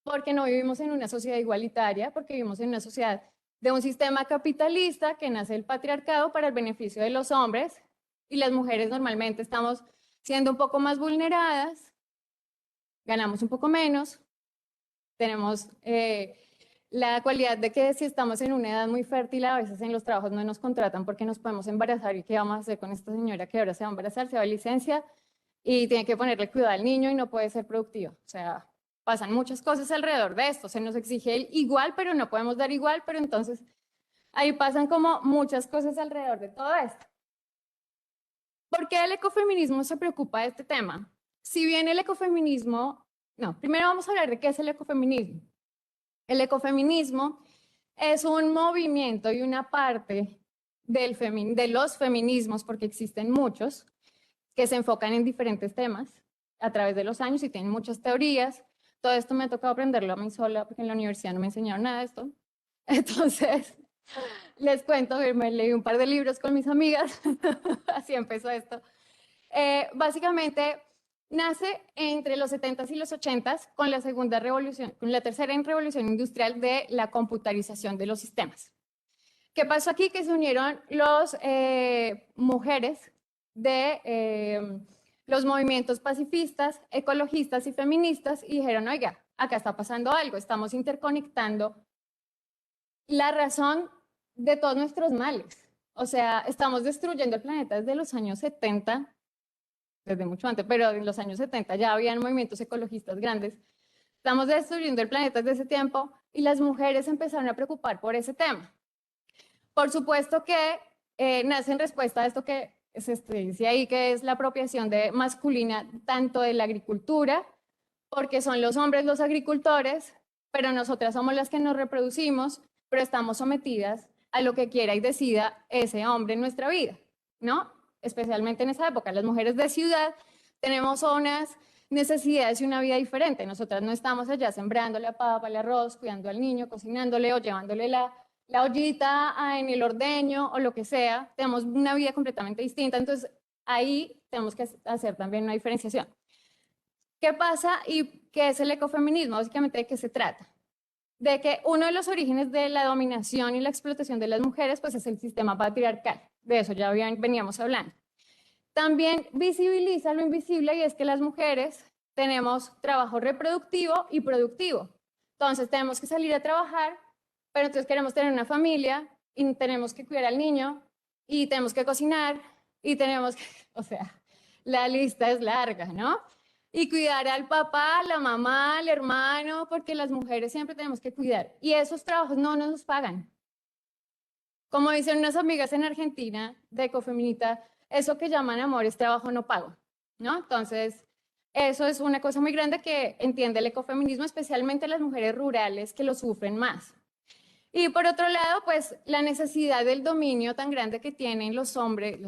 porque no vivimos en una sociedad igualitaria, porque vivimos en una sociedad de un sistema capitalista que nace el patriarcado para el beneficio de los hombres y las mujeres normalmente estamos siendo un poco más vulneradas, ganamos un poco menos, tenemos la cualidad de que si estamos en una edad muy fértil, a veces en los trabajos no nos contratan porque nos podemos embarazar y ¿qué vamos a hacer con esta señora que ahora se va a embarazar, se va a licencia y tiene que ponerle cuidado al niño y no puede ser productiva? O sea, pasan muchas cosas alrededor de esto, se nos exige igual, pero no podemos dar igual, pero entonces ahí pasan como muchas cosas alrededor de todo esto. ¿Por qué el ecofeminismo se preocupa de este tema? Si bien el ecofeminismo, no, primero vamos a hablar de qué es el ecofeminismo. El ecofeminismo es un movimiento y una parte de los feminismos, porque existen muchos, que se enfocan en diferentes temas a través de los años y tienen muchas teorías. Todo esto me ha tocado aprenderlo a mí sola porque en la universidad no me enseñaron nada de esto. Entonces, les cuento, me leí un par de libros con mis amigas, así empezó esto. Básicamente, nace entre los 70s y los 80s con la segunda revolución, con la tercera revolución industrial de la computarización de los sistemas. ¿Qué pasó aquí? Que se unieron las mujeres de los movimientos pacifistas, ecologistas y feministas y dijeron, oiga, acá está pasando algo, estamos interconectando la razón de todos nuestros males. O sea, estamos destruyendo el planeta desde los años 70, desde mucho antes, pero en los años 70 ya habían movimientos ecologistas grandes. Estamos destruyendo el planeta desde ese tiempo y las mujeres empezaron a preocupar por ese tema. Por supuesto que nace en respuesta a esto que se dice ahí, que es la apropiación masculina tanto de la agricultura, porque son los hombres los agricultores, pero nosotras somos las que nos reproducimos, pero estamos sometidas a lo que quiera y decida ese hombre en nuestra vida, ¿no? Especialmente en esa época. Las mujeres de ciudad tenemos unas necesidades y una vida diferente. Nosotras no estamos allá sembrando la papa, el arroz, cuidando al niño, cocinándole o llevándole la ollita en el ordeño o lo que sea. Tenemos una vida completamente distinta. Entonces, ahí tenemos que hacer también una diferenciación. ¿Qué pasa y qué es el ecofeminismo? Básicamente, ¿de qué se trata? De que uno de los orígenes de la dominación y la explotación de las mujeres pues es el sistema patriarcal. De eso ya veníamos hablando. También visibiliza lo invisible y es que las mujeres tenemos trabajo reproductivo y productivo. Entonces tenemos que salir a trabajar, pero entonces queremos tener una familia y tenemos que cuidar al niño y tenemos que cocinar y tenemos que, o sea, la lista es larga, ¿no? Y cuidar al papá, la mamá, al hermano, porque las mujeres siempre tenemos que cuidar. Y esos trabajos no nos pagan. Como dicen unas amigas en Argentina de Ecofeminita, eso que llaman amor es trabajo no pago, ¿no? Entonces, eso es una cosa muy grande que entiende el ecofeminismo, especialmente las mujeres rurales que lo sufren más. Y por otro lado, pues la necesidad del dominio tan grande que tienen los hombres,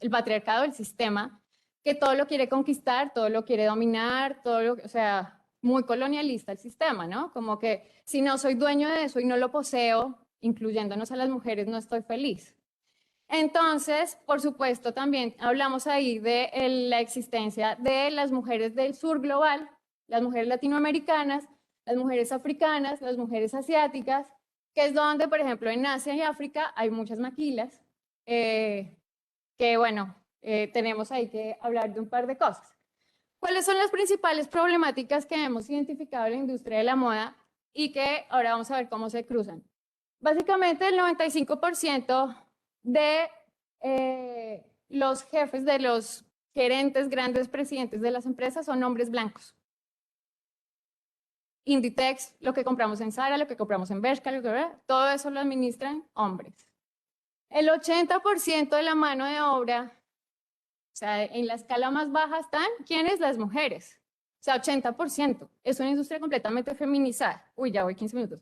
el patriarcado, el sistema, que todo lo quiere conquistar, todo lo quiere dominar, o sea, muy colonialista el sistema, ¿no? Como que si no soy dueño de eso y no lo poseo, incluyéndonos a las mujeres, no estoy feliz. Entonces, por supuesto, también hablamos ahí de la existencia de las mujeres del sur global, las mujeres latinoamericanas, las mujeres africanas, las mujeres asiáticas, que es donde, por ejemplo, en Asia y África hay muchas maquilas, que bueno, tenemos ahí que hablar de un par de cosas. ¿Cuáles son las principales problemáticas que hemos identificado en la industria de la moda y que ahora vamos a ver cómo se cruzan? Básicamente, el 95% de los jefes, de los gerentes, grandes presidentes de las empresas son hombres blancos. Inditex, lo que compramos en Zara, lo que compramos en Bershka, todo eso lo administran hombres. El 80% de la mano de obra, o sea, en la escala más baja están, ¿quiénes? Las mujeres. O sea, 80%. Es una industria completamente feminizada. Uy, ya voy 15 minutos.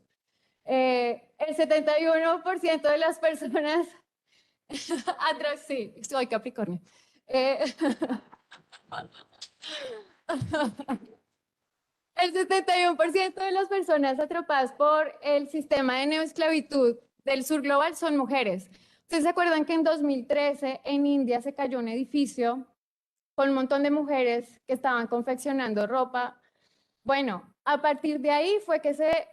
El 71% de las personas, sí, soy Capricornio. El 71% de las personas atrapadas por el sistema de neoesclavitud del sur global son mujeres. ¿Ustedes se acuerdan que en 2013 en India se cayó un edificio con un montón de mujeres que estaban confeccionando ropa? Bueno, a partir de ahí fue que se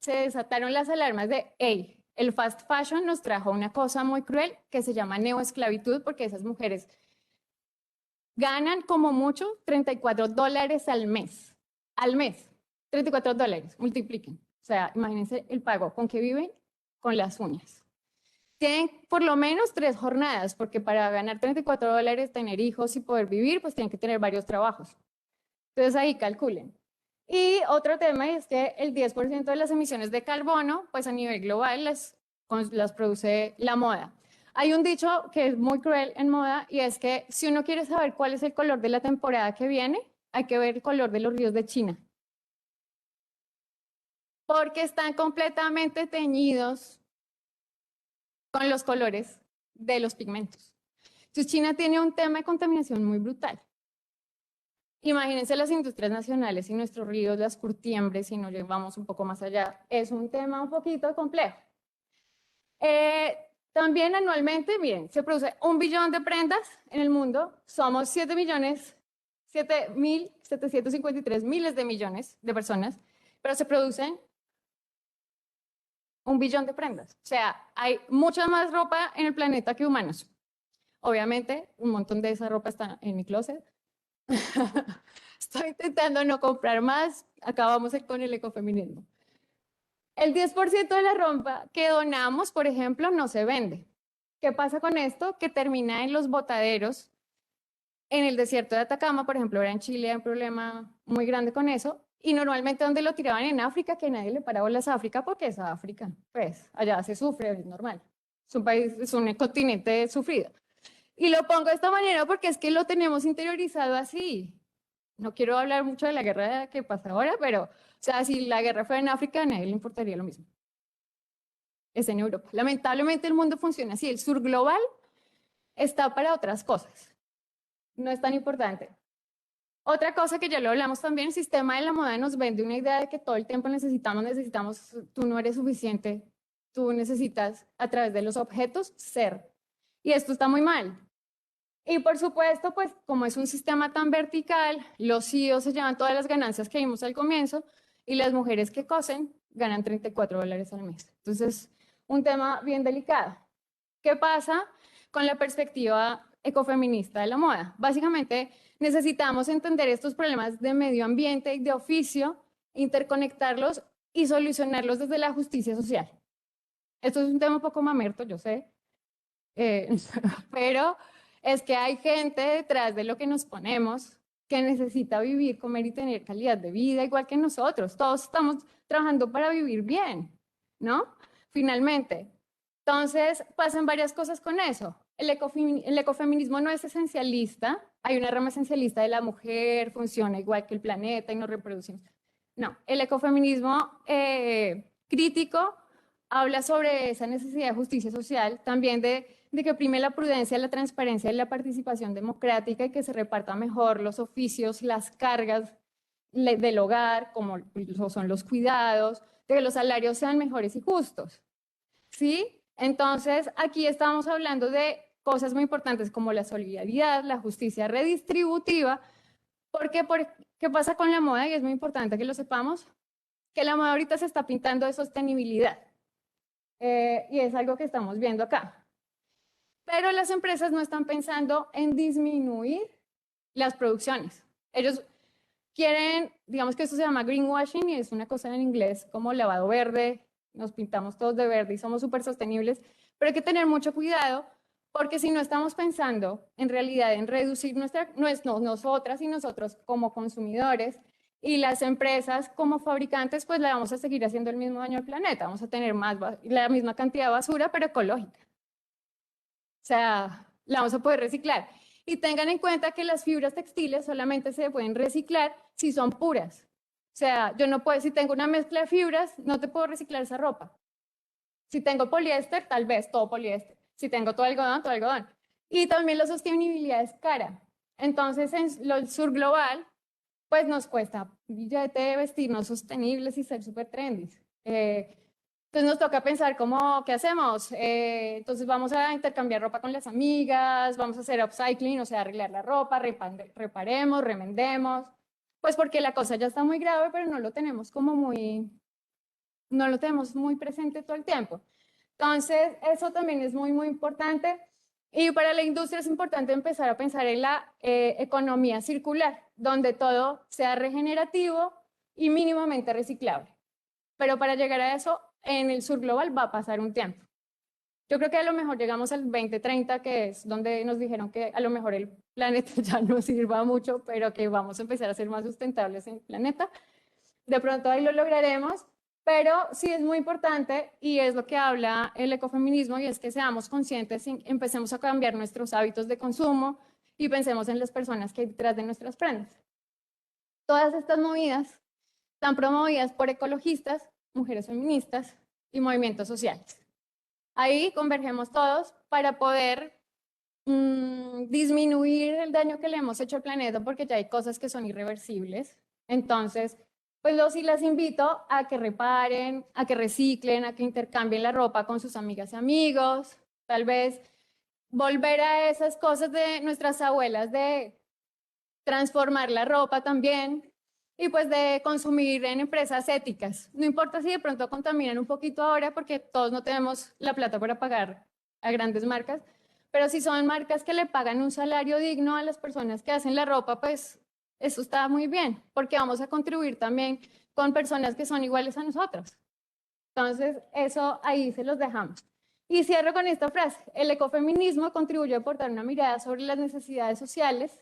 desataron las alarmas de, hey, el fast fashion nos trajo una cosa muy cruel que se llama neoesclavitud, porque esas mujeres ganan como mucho $34 al mes. Al mes, $34, multipliquen. O sea, imagínense el pago. ¿Con qué viven? Con las uñas. Tienen por lo menos 3 jornadas, porque para ganar $34, tener hijos y poder vivir, pues tienen que tener varios trabajos. Entonces ahí calculen. Y otro tema es que el 10% de las emisiones de carbono, pues a nivel global las produce la moda. Hay un dicho que es muy cruel en moda y es que si uno quiere saber cuál es el color de la temporada que viene, hay que ver el color de los ríos de China. Porque están completamente teñidos con los colores de los pigmentos. Entonces China tiene un tema de contaminación muy brutal. Imagínense las industrias nacionales y nuestros ríos, las curtiembres, si nos llevamos un poco más allá. Es un tema un poquito complejo. También anualmente, miren, se produce 1 billón de prendas en el mundo. Somos 7.753 miles de millones de personas, pero se producen 1 billón de prendas. O sea, hay mucha más ropa en el planeta que humanos. Obviamente, un montón de esa ropa está en mi closet. Estoy intentando no comprar más. Acabamos con el ecofeminismo. El 10% de la ropa que donamos, por ejemplo, no se vende. ¿Qué pasa con esto? Que termina en los botaderos. En el desierto de Atacama, por ejemplo, ahora en Chile hay un problema muy grande con eso. Y normalmente donde lo tiraban en África, que nadie le para bolas a África porque es África. Pues allá se sufre, es normal. Es un país, es un continente sufrido. Y lo pongo de esta manera porque es que lo tenemos interiorizado así. No quiero hablar mucho de la guerra que pasa ahora, pero, o sea, si la guerra fuera en África, a nadie le importaría lo mismo. Es en Europa. Lamentablemente el mundo funciona así. El sur global está para otras cosas. No es tan importante. Otra cosa que ya lo hablamos también, el sistema de la moda nos vende una idea de que todo el tiempo necesitamos, tú no eres suficiente, tú necesitas a través de los objetos ser. Y esto está muy mal. Y por supuesto, pues como es un sistema tan vertical, los CEOs se llevan todas las ganancias que vimos al comienzo y las mujeres que cosen ganan $34 al mes. Entonces, un tema bien delicado. ¿Qué pasa con la perspectiva ecofeminista de la moda? Básicamente, necesitamos entender estos problemas de medio ambiente y de oficio, interconectarlos y solucionarlos desde la justicia social. Esto es un tema un poco mamerto, yo sé, pero es que hay gente detrás de lo que nos ponemos que necesita vivir, comer y tener calidad de vida igual que nosotros. Todos estamos trabajando para vivir bien, ¿no? Finalmente. Entonces, pasan varias cosas con eso. El ecofeminismo no es esencialista. Hay una rama esencialista de la mujer, funciona igual que el planeta y nos reproducimos. No, el ecofeminismo crítico habla sobre esa necesidad de justicia social, también de que prime la prudencia, la transparencia y la participación democrática y que se repartan mejor los oficios, las cargas del hogar, como son los cuidados, de que los salarios sean mejores y justos. ¿Sí? Entonces, aquí estamos hablando de cosas muy importantes como la solidaridad, la justicia redistributiva, porque ¿qué pasa con la moda? Y es muy importante que lo sepamos, que la moda ahorita se está pintando de sostenibilidad. Y es algo que estamos viendo acá. pero las empresas no están pensando en disminuir las producciones. Ellos quieren, digamos que esto se llama greenwashing y es una cosa en inglés como lavado verde, nos pintamos todos de verde y somos súper sostenibles, pero hay que tener mucho cuidado porque si no estamos pensando en realidad en reducir nosotras y nosotros como consumidores y las empresas como fabricantes, pues le vamos a seguir haciendo el mismo daño al planeta, vamos a tener la misma cantidad de basura, pero ecológica. O sea, la vamos a poder reciclar. Y tengan en cuenta que las fibras textiles solamente se pueden reciclar si son puras. O sea, yo no puedo, si tengo una mezcla de fibras, no te puedo reciclar esa ropa. Si tengo poliéster, tal vez todo poliéster. Si tengo todo algodón, todo algodón. Y también la sostenibilidad es cara. Entonces, en el sur global, pues nos cuesta un billete vestirnos sostenibles y ser súper trendy. Entonces nos toca pensar ¿qué hacemos? Entonces vamos a intercambiar ropa con las amigas, vamos a hacer upcycling, o sea, arreglar la ropa, reparemos, remendemos, pues porque la cosa ya está muy grave, pero no lo tenemos muy presente todo el tiempo. Entonces, eso también es muy, muy importante. Y para la industria es importante empezar a pensar en la economía circular, donde todo sea regenerativo y mínimamente reciclable. Pero para llegar a eso, en el sur global va a pasar un tiempo. Yo creo que a lo mejor llegamos al 2030, que es donde nos dijeron que a lo mejor el planeta ya no sirva mucho, pero que vamos a empezar a ser más sustentables en el planeta. De pronto ahí lo lograremos, pero sí es muy importante y es lo que habla el ecofeminismo y es que seamos conscientes y empecemos a cambiar nuestros hábitos de consumo y pensemos en las personas que hay detrás de nuestras prendas. Todas estas movidas están promovidas por ecologistas, mujeres feministas y movimientos sociales. Ahí convergemos todos para poder disminuir el daño que le hemos hecho al planeta porque ya hay cosas que son irreversibles. Entonces, pues sí las invito a que reparen, a que reciclen, a que intercambien la ropa con sus amigas y amigos, tal vez volver a esas cosas de nuestras abuelas de transformar la ropa también y pues de consumir en empresas éticas. No importa si de pronto contaminan un poquito ahora porque todos no tenemos la plata para pagar a grandes marcas, pero si son marcas que le pagan un salario digno a las personas que hacen la ropa, pues eso está muy bien, porque vamos a contribuir también con personas que son iguales a nosotros. Entonces, eso ahí se los dejamos. Y cierro con esta frase: el ecofeminismo contribuye a aportar una mirada sobre las necesidades sociales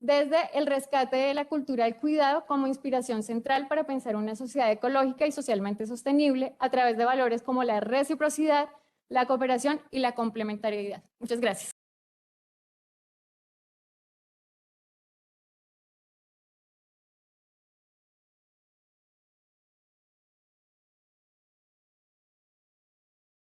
desde el rescate de la cultura del cuidado como inspiración central para pensar una sociedad ecológica y socialmente sostenible a través de valores como la reciprocidad, la cooperación y la complementariedad. Muchas gracias.